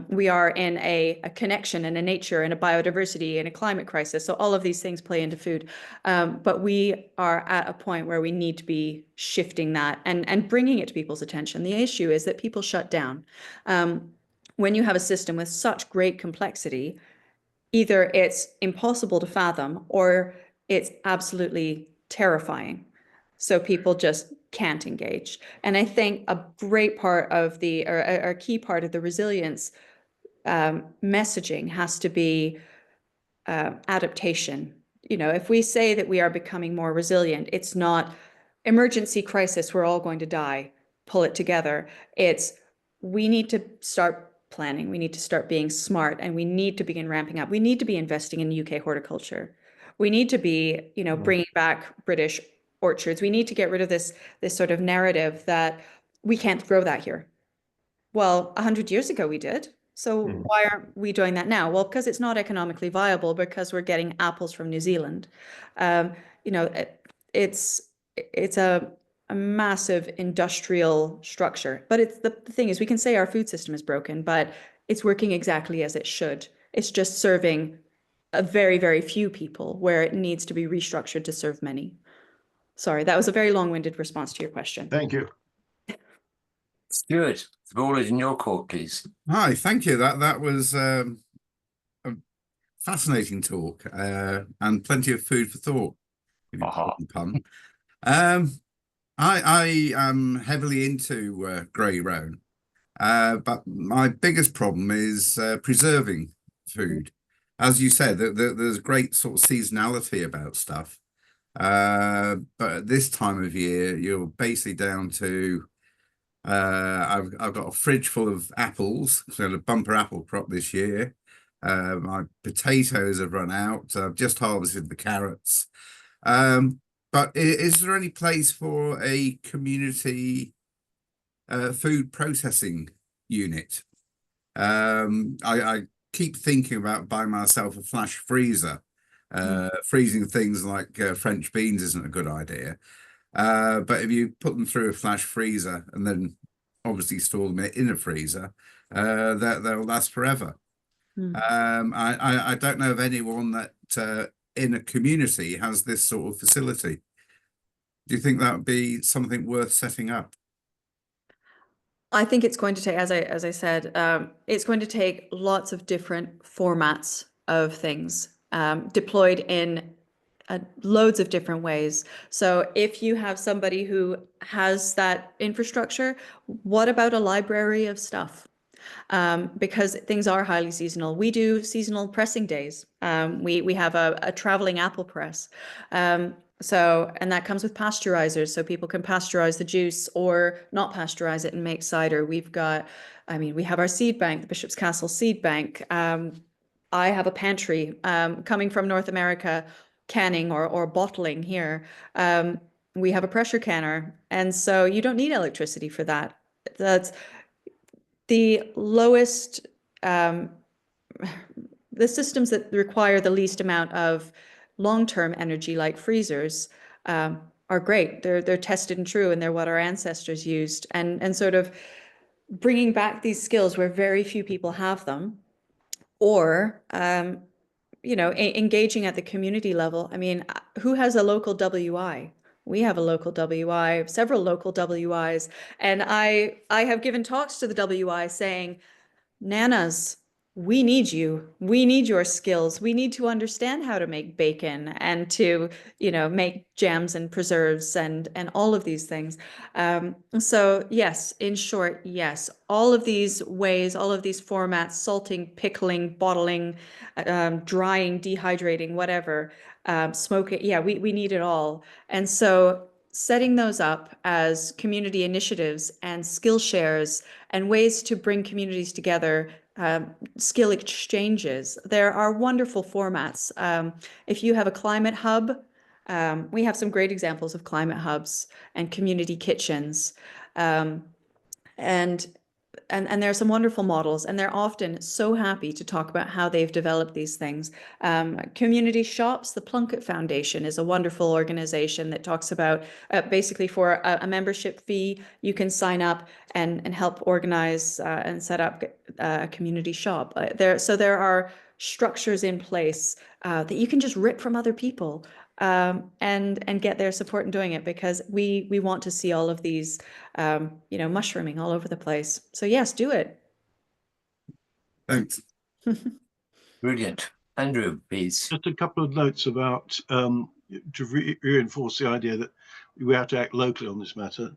We are in a connection and a nature and a biodiversity and a climate crisis. So all of these things play into food. But we are at a point where we need to be shifting that and bringing it to people's attention. The issue is that people shut down. When you have a system with such great complexity, either it's impossible to fathom or it's absolutely terrifying. So people just can't engage. And I think a great part of or a key part of the resilience messaging has to be adaptation. If we say that we are becoming more resilient, it's not emergency crisis, we're all going to die, pull it together. It's, we need to start planning, we need to start being smart, and we need to begin ramping up. We need to be investing in UK horticulture. We need to be, bringing back British orchards. We need to get rid of this sort of narrative that we can't grow that here. Well, 100 years ago we did. So why aren't we doing that now? Well, because it's not economically viable, because we're getting apples from New Zealand. It's a massive industrial structure. But it's the thing is, we can say our food system is broken, but it's working exactly as it should. It's just serving a very, very few people where it needs to be restructured to serve many. Sorry, that was a very long-winded response to your question. Thank you. Stuart, the ball is in your court, please. Hi, thank you. That was a fascinating talk, and plenty of food for thought. If you pardon the pun. I am heavily into grey roan, but my biggest problem is preserving food. As you said, there's great sort of seasonality about stuff, but at this time of year, you're basically down to I've got a fridge full of apples. So I had a bumper apple crop this year. My potatoes have run out. I've just harvested the carrots. But is there any place for a community food processing unit? I keep thinking about buying myself a flash freezer. Freezing things like French beans isn't a good idea. But if you put them through a flash freezer and then obviously store them in a freezer, they'll last forever. I don't know of anyone that in a community has this sort of facility. Do you think that would be something worth setting up? I think it's going to take, as I said, it's going to take lots of different formats of things deployed in loads of different ways. So if you have somebody who has that infrastructure, what about a library of stuff? Because things are highly seasonal. We do seasonal pressing days. We have a traveling apple press. And that comes with pasteurizers, so people can pasteurize the juice or not pasteurize it and make cider. We have our seed bank, the Bishop's Castle seed bank. I have a pantry coming from North America, canning or bottling here. We have a pressure canner, and so you don't need electricity for that. That's the lowest, the systems that require the least amount of long-term energy, like freezers, are great. They're tested and true, and they're what our ancestors used. And sort of bringing back these skills where very few people have them, or engaging at the community level. I mean, who has a local WI? We have a local WI, several local WIs, and I have given talks to the WI saying, Nanas, we need you. We need your skills. We need to understand how to make bacon and to, make jams and preserves and all of these things. So yes, in short, yes, all of these ways, all of these formats, salting, pickling, bottling, drying, dehydrating, whatever, smoking. Yeah, we need it all. And so setting those up as community initiatives and skill shares and ways to bring communities together, skill exchanges. There are wonderful formats. If you have a climate hub, we have some great examples of climate hubs and community kitchens. And there are some wonderful models, and they're often so happy to talk about how they've developed these things. Community shops, the Plunkett Foundation is a wonderful organization that talks about basically for a membership fee, you can sign up and help organize and set up a community shop. There are structures in place that you can just rip from other people and get their support in doing it, because we want to see all of these mushrooming all over the place. So yes, do it. Thanks. Brilliant. Andrew, please. Just a couple of notes about to reinforce the idea that we have to act locally on this matter.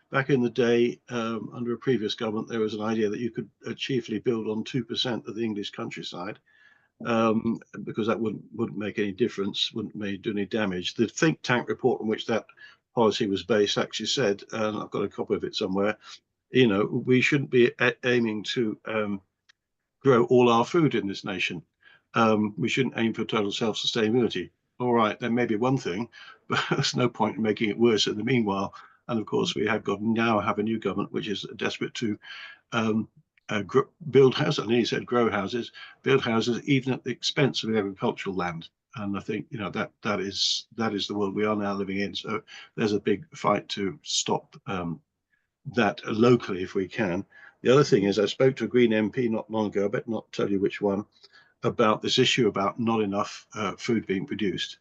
Back in the day, under a previous government, there was an idea that you could chiefly build on 2% of the English countryside, because that wouldn't make any difference, wouldn't do any damage. The think tank report on which that policy was based actually said, and I've got a copy of it somewhere, we shouldn't be aiming to grow all our food in this nation. We shouldn't aim for total self-sustainability. All right, there may be one thing, but there's no point in making it worse in the meanwhile. And of course, we now have a new government which is desperate to build houses. And he said grow houses, build houses even at the expense of agricultural land. And I think that is the world we are now living in. So there's a big fight to stop that locally if we can. The other thing is, I spoke to a Green MP not long ago, I better not tell you which one, about this issue about not enough food being produced.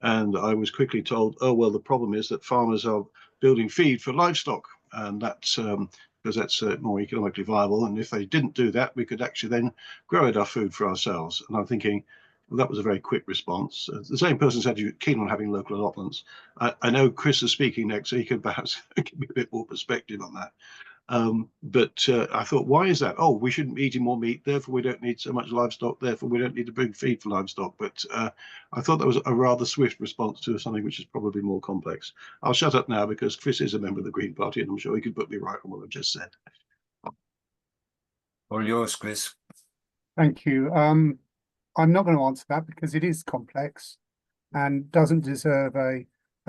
And I was quickly told, oh, well, the problem is that farmers are building feed for livestock, and that's because that's more economically viable. And if they didn't do that, we could actually then grow enough food for ourselves. And I'm thinking, well, that was a very quick response. The same person said you're keen on having local allotments. I know Chris is speaking next, so he could perhaps give me a bit more perspective on that. But I thought, why is that? Oh, we shouldn't be eating more meat, therefore we don't need so much livestock, therefore we don't need to bring feed for livestock. But I thought that was a rather swift response to something which is probably more complex. I'll shut up now because Chris is a member of the Green Party and I'm sure he could put me right on what I've just said. All yours, Chris. Thank you. I'm not going to answer that because it is complex and doesn't deserve a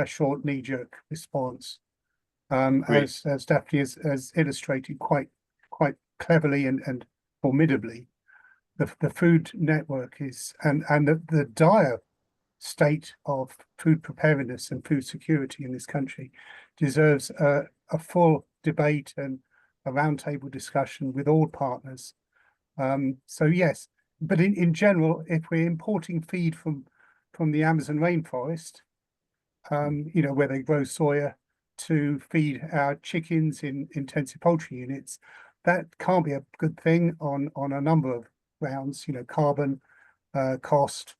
short knee-jerk response. As Daphne has illustrated quite cleverly and formidably, the food network is and the dire state of food preparedness and food security in this country deserves a full debate and a roundtable discussion with all partners. So yes, but in general, if we're importing feed from the Amazon rainforest, where they grow soya to feed our chickens in intensive poultry units, that can't be a good thing on a number of grounds, carbon, cost,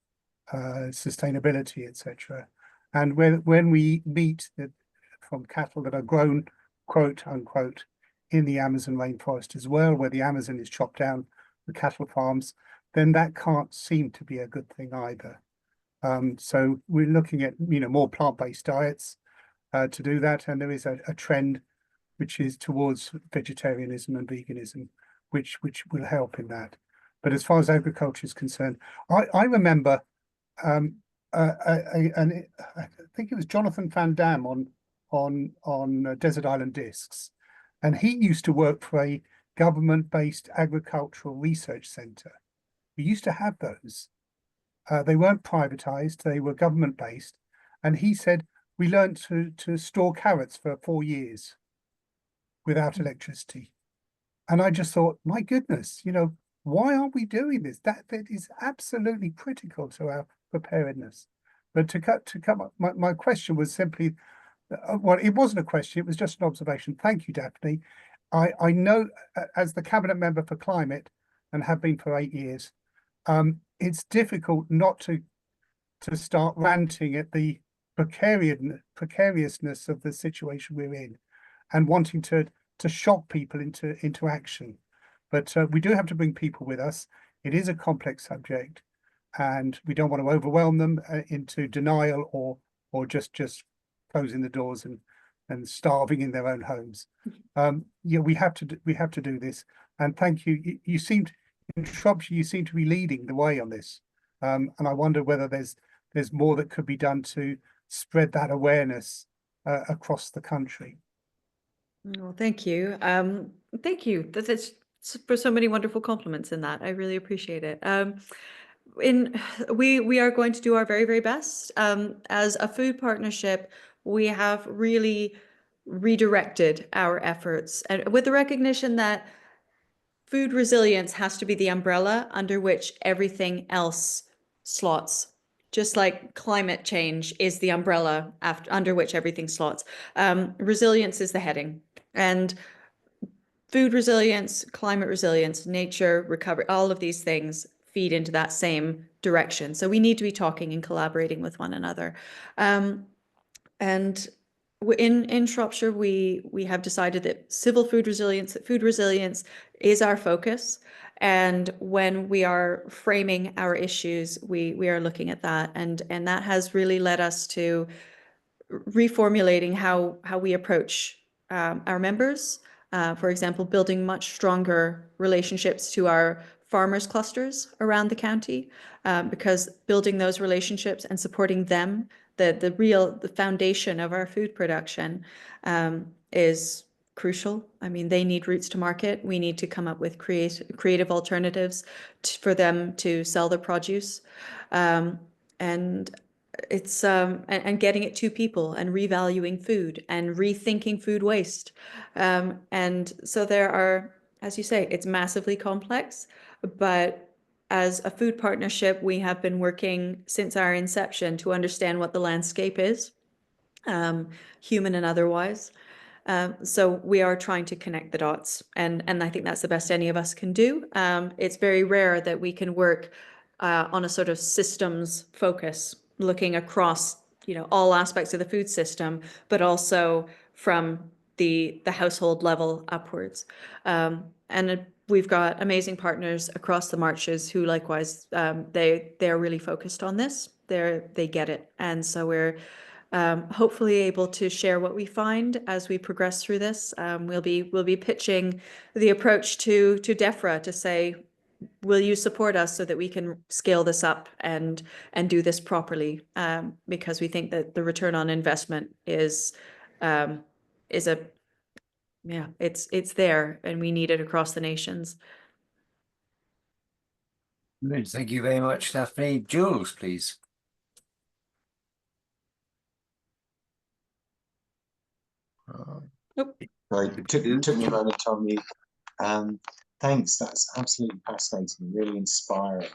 sustainability, etc. And when we meet from cattle that are grown, quote unquote, in the Amazon rainforest as well, where the Amazon is chopped down for cattle farms, then that can't seem to be a good thing either. So we're looking at more plant-based diets to do that, and there is a trend which is towards vegetarianism and veganism, which will help in that. But as far as agriculture is concerned, I remember I think it was Jonathan Van Dam on Desert Island Discs, and he used to work for a government-based agricultural research centre. We used to have those. They weren't privatized, they were government-based. And he said, we learned to store carrots for 4 years without electricity. And I just thought, my goodness, why aren't we doing this? That is absolutely critical to our preparedness. But to come up, my question was simply, well, it wasn't a question, it was just an observation. Thank you, Daphne. I know as the cabinet member for climate, and have been for 8 years, it's difficult not to start ranting at the precariousness of the situation we're in, and wanting to shock people into action. But we do have to bring people with us. It is a complex subject, and we don't want to overwhelm them into denial or just closing the doors and starving in their own homes. Yeah, we have to do this. And thank you. You seemed in Shropshire, you seem to be leading the way on this, and I wonder whether there's more that could be done to spread that awareness across the country. Well, thank you. Thank you. That's for so many wonderful compliments in that. I really appreciate it. We are going to do our very, very best. As a food partnership, we have really redirected our efforts, and with the recognition that food resilience has to be the umbrella under which everything else slots. Just like climate change is the umbrella under which everything slots. Resilience is the heading. And food resilience, climate resilience, nature recovery, all of these things feed into that same direction. So we need to be talking and collaborating with one another. And in Shropshire, we have decided that civil food resilience is our focus. And when we are framing our issues, we are looking at that. And that has really led us to reformulating how we approach our members. For example, building much stronger relationships to our farmers clusters around the county, because building those relationships and supporting them, the foundation of our food production, is crucial. I mean, they need routes to market. We need to come up with creative alternatives for them to sell their produce, and it's and getting it to people, and revaluing food and rethinking food waste. And so there are, as you say, it's massively complex, but as a food partnership, we have been working since our inception to understand what the landscape is, human and otherwise. So we are trying to connect the dots, and I think that's the best any of us can do. It's very rare that we can work on a sort of systems focus, looking across all aspects of the food system, but also from the household level upwards. And we've got amazing partners across the marches who likewise they're really focused on this. They get it, and so we're hopefully able to share what we find as we progress through this. We'll be pitching the approach to DEFRA to say, will you support us so that we can scale this up and do this properly? Because we think that the return on investment is it's there, and we need it across the nations. Thank you very much, Daphne. Jules, please. Sorry, it took me a moment, Tommy. Thanks, that's absolutely fascinating, really inspiring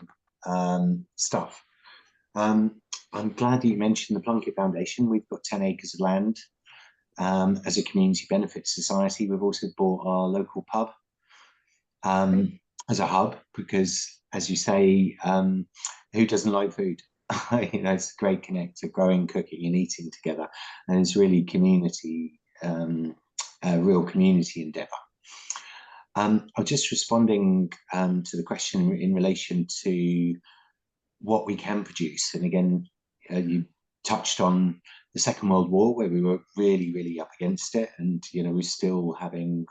stuff. I'm glad that you mentioned the Plunkett Foundation. We've got 10 acres of land as a community benefit society. We've also bought our local pub as a hub, because as you say, who doesn't like food? You know, it's a great connector, growing, cooking, and eating together, and it's really community, a real community endeavour. I'm just responding to the question in relation to what we can produce, and again, you touched on the Second World War, where we were really up against it, and you know, we're still having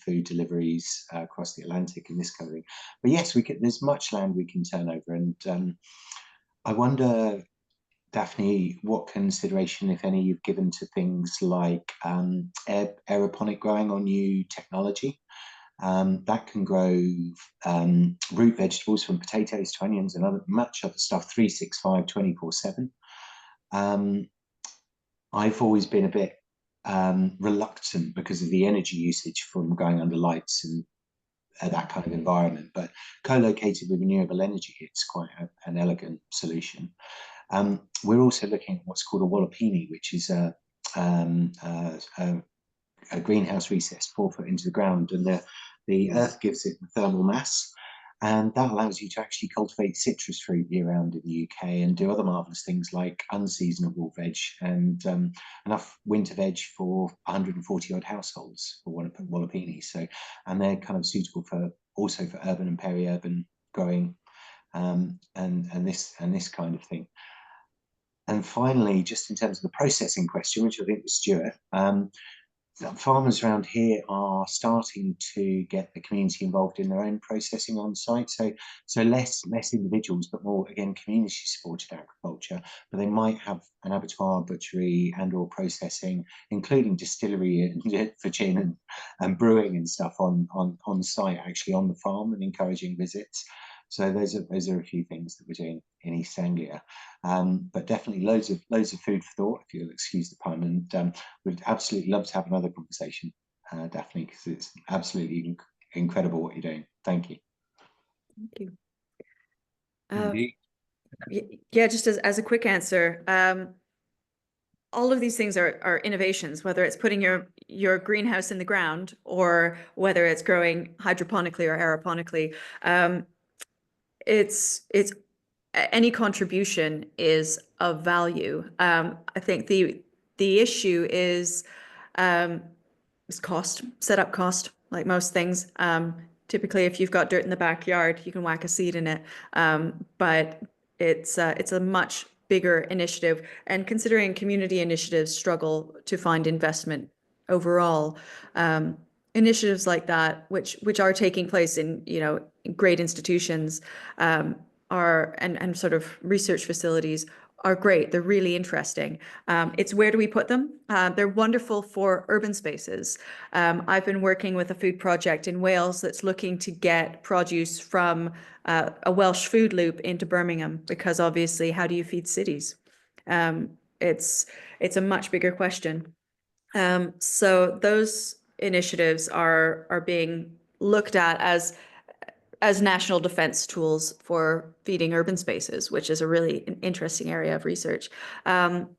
food deliveries across the Atlantic and this kind of thing. But yes, there's much land we can turn over, and I wonder, Daphne, what consideration, if any, you've given to things like aeroponic growing or new technology that can grow root vegetables, from potatoes to onions and much other stuff, 365, 24/7. I've always been a bit reluctant because of the energy usage from going under lights and that kind of environment, but co-located with renewable energy, it's quite an elegant solution. We're also looking at what's called a wallopini, which is a greenhouse recessed 4 foot into the ground, and the earth gives it the thermal mass, and that allows you to actually cultivate citrus fruit year round in the UK and do other marvelous things like unseasonable veg and enough winter veg for 140 odd households for one wallopini. So, and they're kind of suitable for also for urban and peri-urban growing, and this kind of thing. And finally, just in terms of the processing question, which I think was Stuart, farmers around here are starting to get the community involved in their own processing on site. So less individuals, but more, again, community supported agriculture. But they might have an abattoir, butchery, and/or processing, including distillery and for gin and brewing and stuff on site, actually on the farm, and encouraging visits. So those are a few things that we're doing in East Anglia, but definitely loads of food for thought, if you'll excuse the pun. And we'd absolutely love to have another conversation, Daphne, because it's absolutely incredible what you're doing. Thank you. Thank you. Indeed. Yeah, just as a quick answer, all of these things are innovations, whether it's putting your greenhouse in the ground or whether it's growing hydroponically or aeroponically. It's any contribution is of value. I think the issue is cost, setup cost, like most things. Typically, if you've got dirt in the backyard, you can whack a seed in it. But it's a much bigger initiative, and considering community initiatives struggle to find investment overall, initiatives like that, which are taking place in great institutions, are and sort of research facilities, are great. They're really interesting. It's where do we put them? They're wonderful for urban spaces. I've been working with a food project in Wales that's looking to get produce from a Welsh food loop into Birmingham, because obviously, how do you feed cities? It's a much bigger question. So those initiatives are being looked at as national defense tools for feeding urban spaces, which is a really interesting area of research.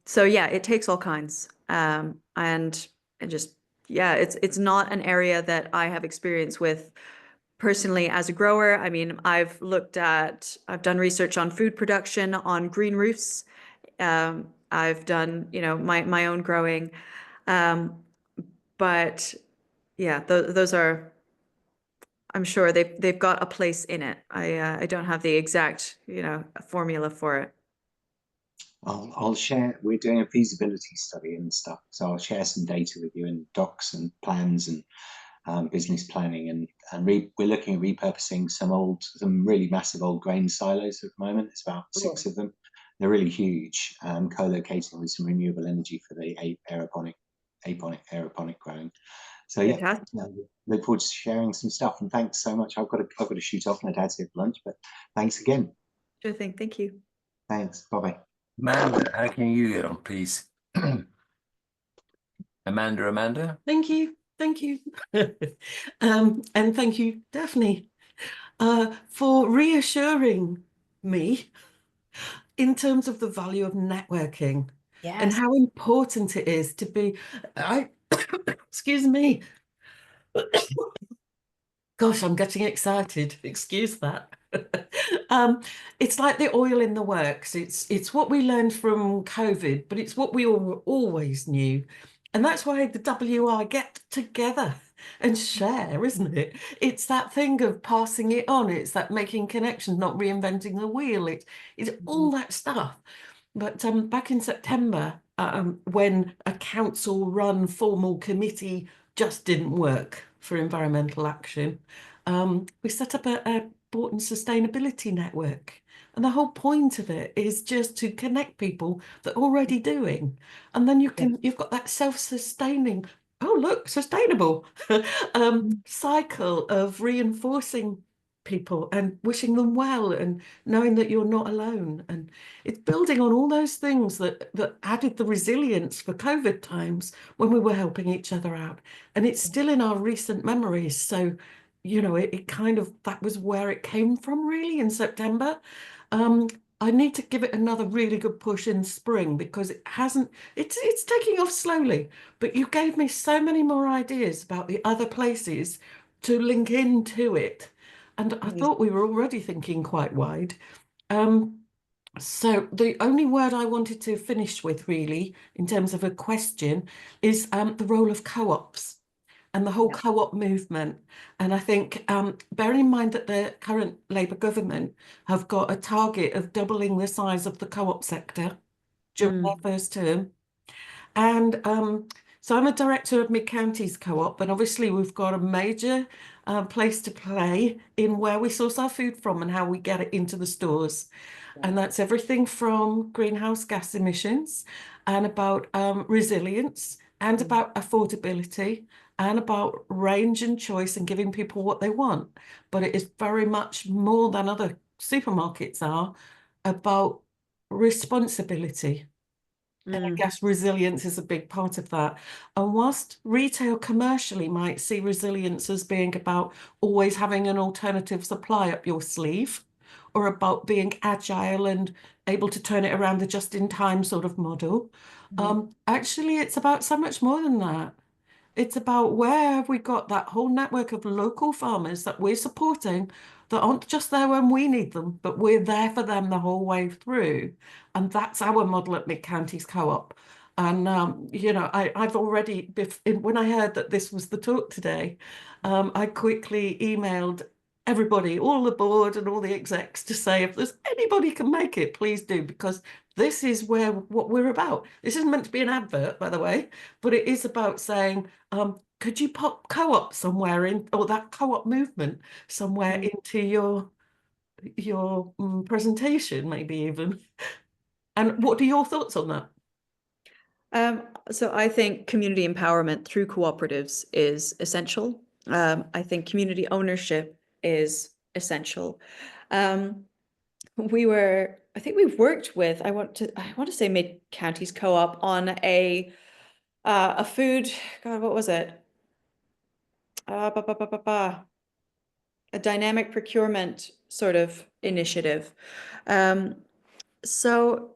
So yeah, it takes all kinds, and just, yeah, it's not an area that I have experience with personally as a grower. I mean, I've done research on food production on green roofs. I've done, my own growing, but yeah, those are, I'm sure they've got a place in it. I don't have the exact, formula for it. I'll share. We're doing a feasibility study and stuff, so I'll share some data with you, and docs and plans and business planning, and we're looking at repurposing some really massive old grain silos at the moment. It's about 6 of them. They're really huge, co-locating with some renewable energy for the aeroponic growing. So yeah, look forward to sharing some stuff, and thanks so much. I've got to shoot off. My dad's here for lunch, but thanks again. Sure thing. Thank you. Thanks. Bye bye. Amanda, how can you get on, please? Amanda. Thank you. And thank you, Daphne, for reassuring me in terms of the value of networking. Yes. And how important it is to be, excuse me. Gosh, I'm getting excited. Excuse that. It's like the oil in the works. It's what we learned from COVID, but it's what we all always knew. And that's why the WI get together and share, isn't it? It's that thing of passing it on. It's that making connections, not reinventing the wheel. It's all that stuff. But back in September, when a council-run formal committee just didn't work for environmental action, we set up a Sport and Sustainability Network. And the whole point of it is just to connect people that are already doing. And then you've got that self-sustaining, oh, look, sustainable cycle of reinforcing people and wishing them well and knowing that you're not alone. And it's building on all those things that added the resilience for COVID times when we were helping each other out. And it's still in our recent memories. So, you know, it kind of, that was where it came from really in September. I need to give it another really good push in spring because it's taking off slowly. But you gave me so many more ideas about the other places to link into it. And I thought we were already thinking quite wide. So the only word I wanted to finish with really, in terms of a question, is the role of co-ops and the whole co-op movement. And I think, bearing in mind that the current Labour government have got a target of doubling the size of the co-op sector during their first term. And so I'm a director of Mid-Counties Co-op, and obviously we've got a major place to play in where we source our food from and how we get it into the stores. And that's everything from greenhouse gas emissions and about resilience and about affordability and about range and choice and giving people what they want. But it is very much more than other supermarkets are about responsibility. And I guess resilience is a big part of that. And whilst retail commercially might see resilience as being about always having an alternative supply up your sleeve, or about being agile and able to turn it around the just-in-time sort of model, actually it's about so much more than that. It's about where have we got that whole network of local farmers that we're supporting that aren't just there when we need them, but we're there for them the whole way through. And that's our model at Mid-Counties Co-op. And, you know, I've already, when I heard that this was the talk today, I quickly emailed everybody, all the board and all the execs to say, if there's anybody can make it, please do, because this is what we're about. This isn't meant to be an advert, by the way, but it is about saying, could you pop co-op somewhere in, or that co-op movement somewhere into your presentation, maybe even. And what are your thoughts on that? So I think community empowerment through cooperatives is essential. I think community ownership is essential. I think we've worked with, I want to say Mid-Counties Co-op on a food, God, what was it? A dynamic procurement sort of initiative. So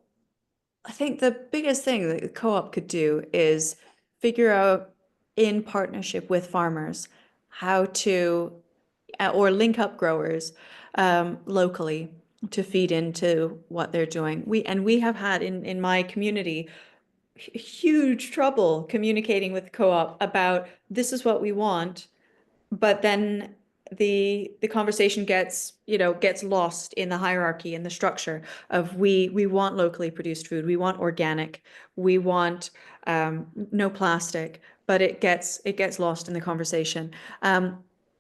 I think the biggest thing that the co-op could do is figure out in partnership with farmers how to, or link up growers locally to feed into what they're doing. We have had in my community huge trouble communicating with the co-op about this is what we want, but then the conversation gets lost in the hierarchy and the structure of we want locally produced food, we want organic, we want no plastic, but it gets lost in the conversation.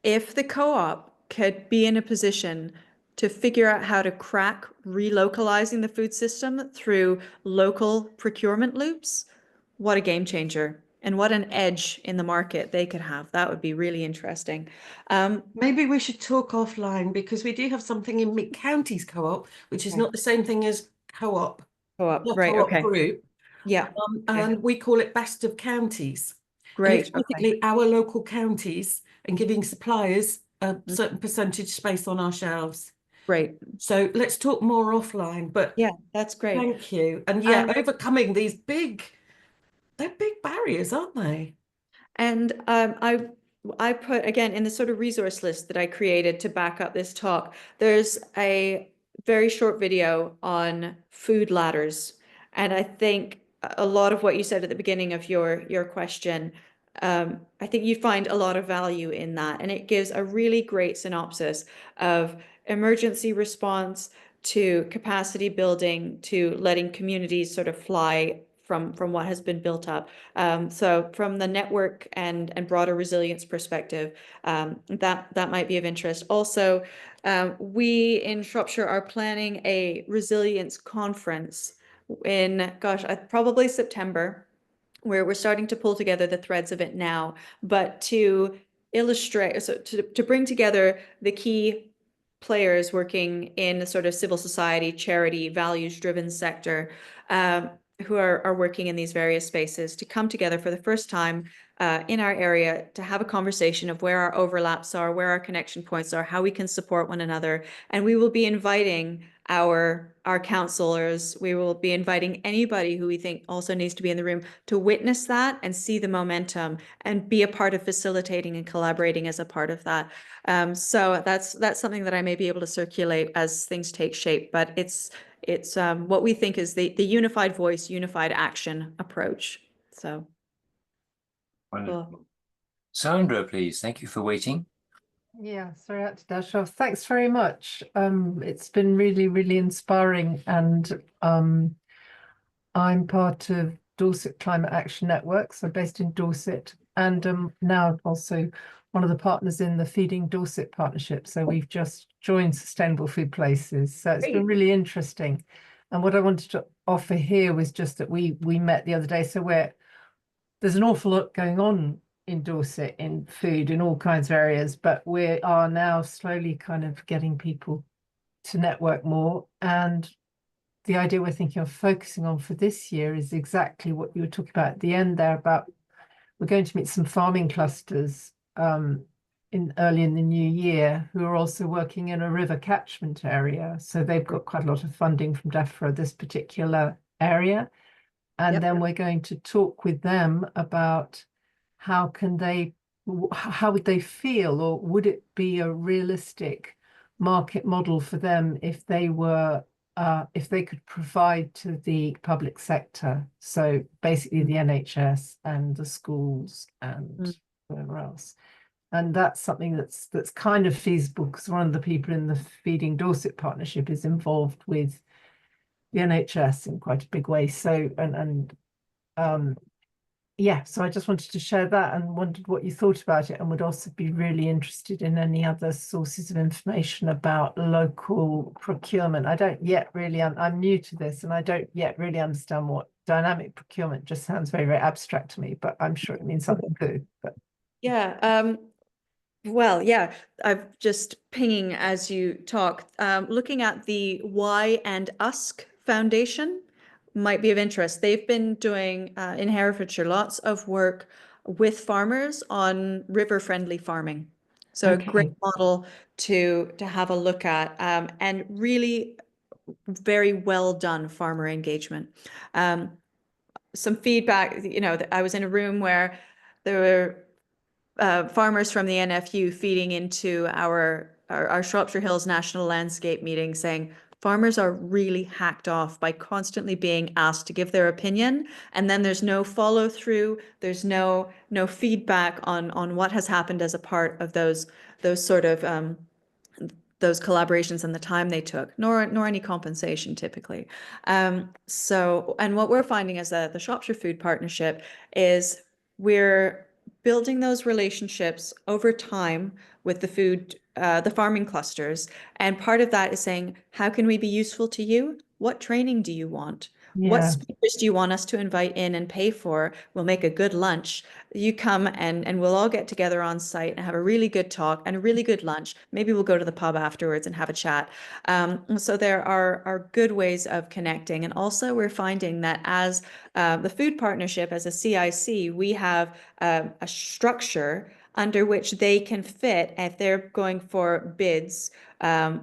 If the co-op could be in a position to figure out how to crack relocalizing the food system through local procurement loops, what a game changer. And what an edge in the market they could have. That would be really interesting. Maybe we should talk offline because we do have something in Mid-Counties Co-op, which is not the same thing as co-op. Co-op, The right, co-op okay. group. Yeah. And we call it Best of Counties. Great. And it's basically our local counties and giving suppliers a certain percentage space on our shelves. Great. So let's talk more offline. But yeah, that's great. Thank you. And overcoming these they're big barriers, aren't they? And I put, again, in the sort of resource list that I created to back up this talk, there's a very short video on food ladders. And I think a lot of what you said at the beginning of your question, I think you'd find a lot of value in that. And it gives a really great synopsis of emergency response to capacity building to letting communities sort of fly from what has been built up. So from the network and broader resilience perspective, that might be of interest. Also, we in Shropshire are planning a resilience conference in, gosh, probably September, where we're starting to pull together the threads of it now, but to illustrate, so to bring together the key players working in the sort of civil society, charity, values-driven sector, who are working in these various spaces to come together for the first time in our area to have a conversation of where our overlaps are, where our connection points are, how we can support one another. And we will be inviting our counselors, we will be inviting anybody who we think also needs to be in the room to witness that and see the momentum and be a part of facilitating and collaborating as a part of that. So that's something that I may be able to circulate as things take shape, but it's what we think is the unified voice, unified action approach. So. Wonderful. Cool. Sandra, please. Thank you for waiting. Yeah, sorry, I had to dash off. Thanks very much. It's been really, really inspiring, and I'm part of Dorset Climate Action Network, so based in Dorset, and now also one of the partners in the Feeding Dorset Partnership. So we've just joined Sustainable Food Places. So it's been really interesting. And what I wanted to offer here was just that we met the other day. So there's an awful lot going on in Dorset in food in all kinds of areas, but we are now slowly kind of getting people to network more. And the idea we're thinking of focusing on for this year is exactly what you were talking about at the end there, about we're going to meet some farming clusters early in the new year who are also working in a river catchment area. So they've got quite a lot of funding from DEFRA, this particular area. And then we're going to talk with them about how would they feel, or would it be a realistic market model for them if they could provide to the public sector, so basically the NHS and the schools and whatever else. And that's something that's kind of feasible, because one of the people in the Feeding Dorset Partnership is involved with the NHS in quite a big way. So yeah, so I just wanted to share that and wondered what you thought about it, and would also be really interested in any other sources of information about local procurement. I don't yet really, I'm new to this, and I don't yet really understand what dynamic procurement just sounds very, very abstract to me, but I'm sure it means something good. But yeah, well, yeah, I'm just pinging as you talk, looking at the Y and USK Foundation might be of interest. They've been doing in Herefordshire lots of work with farmers on river-friendly farming. So a great model to have a look at, and really very well done farmer engagement. Some feedback, I was in a room where there were farmers from the NFU feeding into our Shropshire Hills National Landscape meeting, saying farmers are really hacked off by constantly being asked to give their opinion, and then there's no follow through, there's no feedback on what has happened as a part of those sort of those collaborations and the time they took, nor any compensation typically. So, and what we're finding as the Shropshire Food Partnership is we're building those relationships over time with the farming clusters. And part of that is saying, how can we be useful to you? What training do you want? What speakers do you want us to invite in and pay for? We'll make a good lunch. You come and we'll all get together on site and have a really good talk and a really good lunch. Maybe we'll go to the pub afterwards and have a chat. So there are good ways of connecting. And also we're finding that as the food partnership, as a CIC, we have a structure under which they can fit. If they're going for bids,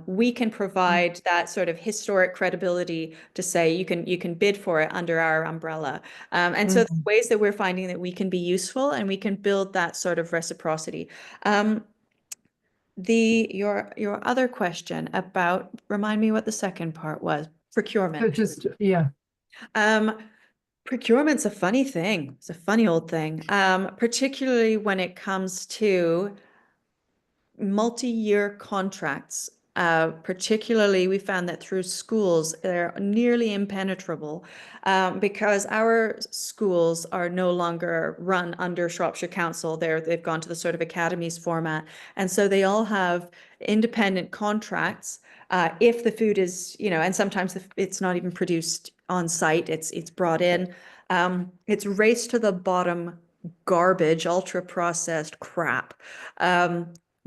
we can provide that sort of historic credibility to say you can bid for it under our umbrella. And so the ways that we're finding that we can be useful and we can build that sort of reciprocity. Your other question about, remind me what the second part was. Procurement. Just, yeah. Procurement's a funny thing. It's a funny old thing, particularly when it comes to multi-year contracts. Particularly, we found that through schools, they're nearly impenetrable because our schools are no longer run under Shropshire Council. They've gone to the sort of academies format. And so they all have independent contracts. If the food is, and sometimes it's not even produced on site, it's brought in. It's race to the bottom garbage, ultra processed crap.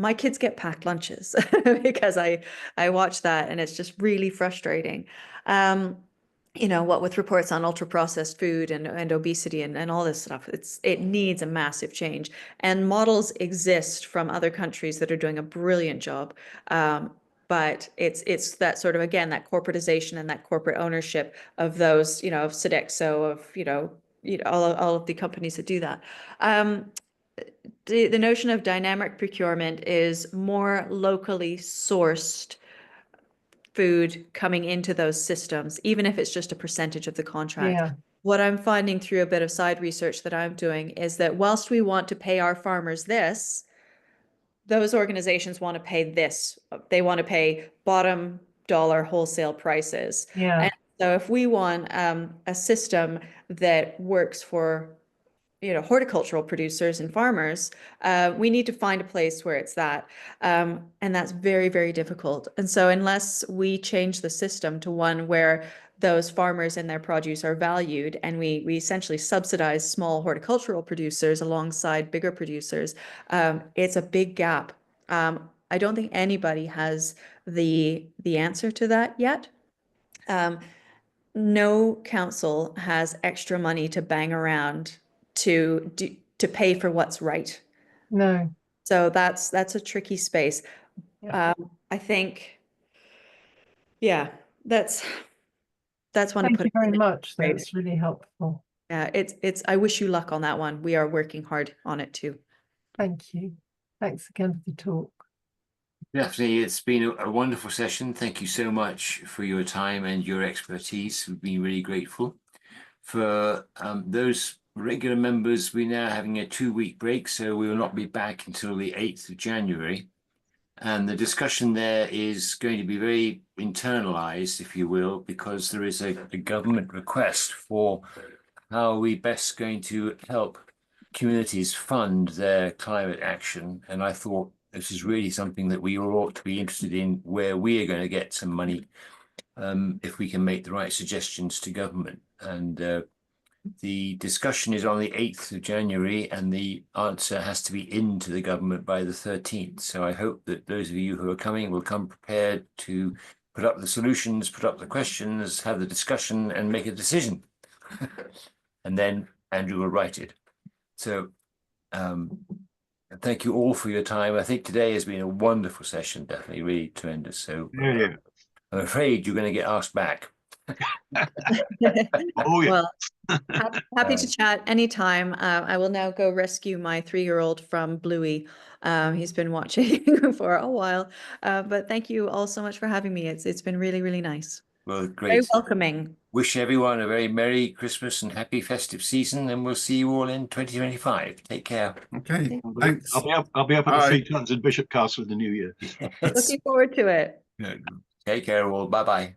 My kids get packed lunches because I watch that and it's just really frustrating. What with reports on ultra processed food and obesity and all this stuff, it needs a massive change. And models exist from other countries that are doing a brilliant job. But it's that sort of, again, that corporatization and that corporate ownership of those, of Sodexo, of all of the companies that do that. The notion of dynamic procurement is more locally sourced food coming into those systems, even if it's just a percentage of the contract. Yeah. What I'm finding through a bit of side research that I'm doing is that whilst we want to pay our farmers this, those organizations want to pay this. They want to pay bottom dollar wholesale prices. Yeah. And so if we want a system that works for horticultural producers and farmers, we need to find a place where it's that. And that's very, very difficult. And so unless we change the system to one where those farmers and their produce are valued and we essentially subsidize small horticultural producers alongside bigger producers, it's a big gap. I don't think anybody has the answer to that yet. No council has extra money to bang around to pay for what's right. No. So that's a tricky space. Yeah. I think, yeah, that's one to Thank put you very much. Right. That's really helpful. Yeah, it's I wish you luck on that one. We are working hard on it too. Thank you. Thanks again for the talk. Definitely, it's been a wonderful session. Thank you so much for your time and your expertise. We've been really grateful. For those regular members, we're now having a 2-week break, so we will not be back until the 8th of January. And the discussion there is going to be very internalized, if you will, because there is a government request for how we best going to help communities fund their climate action. And I thought this is really something that we all ought to be interested in, where we are going to get some money if we can make the right suggestions to government. And the discussion is on the 8th of January, and the answer has to be into the government by the 13th. So I hope that those of you who are coming will come prepared to put up the solutions, put up the questions, have the discussion, and make a decision. And then Andrew will write it. So thank you all for your time. I think today has been a wonderful session, definitely, really tremendous. So Yeah. I'm afraid you're going to get asked back. Oh, yeah. Well, happy to chat anytime. I will now go rescue my 3-year-old from Bluey. He's been watching for a while. But thank you all so much for having me. It's been really, really nice. Well, Very great. welcoming. Wish everyone a very Merry Christmas and happy festive season, and we'll see you all in 2025. Take care. Okay, thanks. I'll be up at the 3 Tons in Bishop Castle in the new year. Looking forward to it. Take care all. Bye-bye.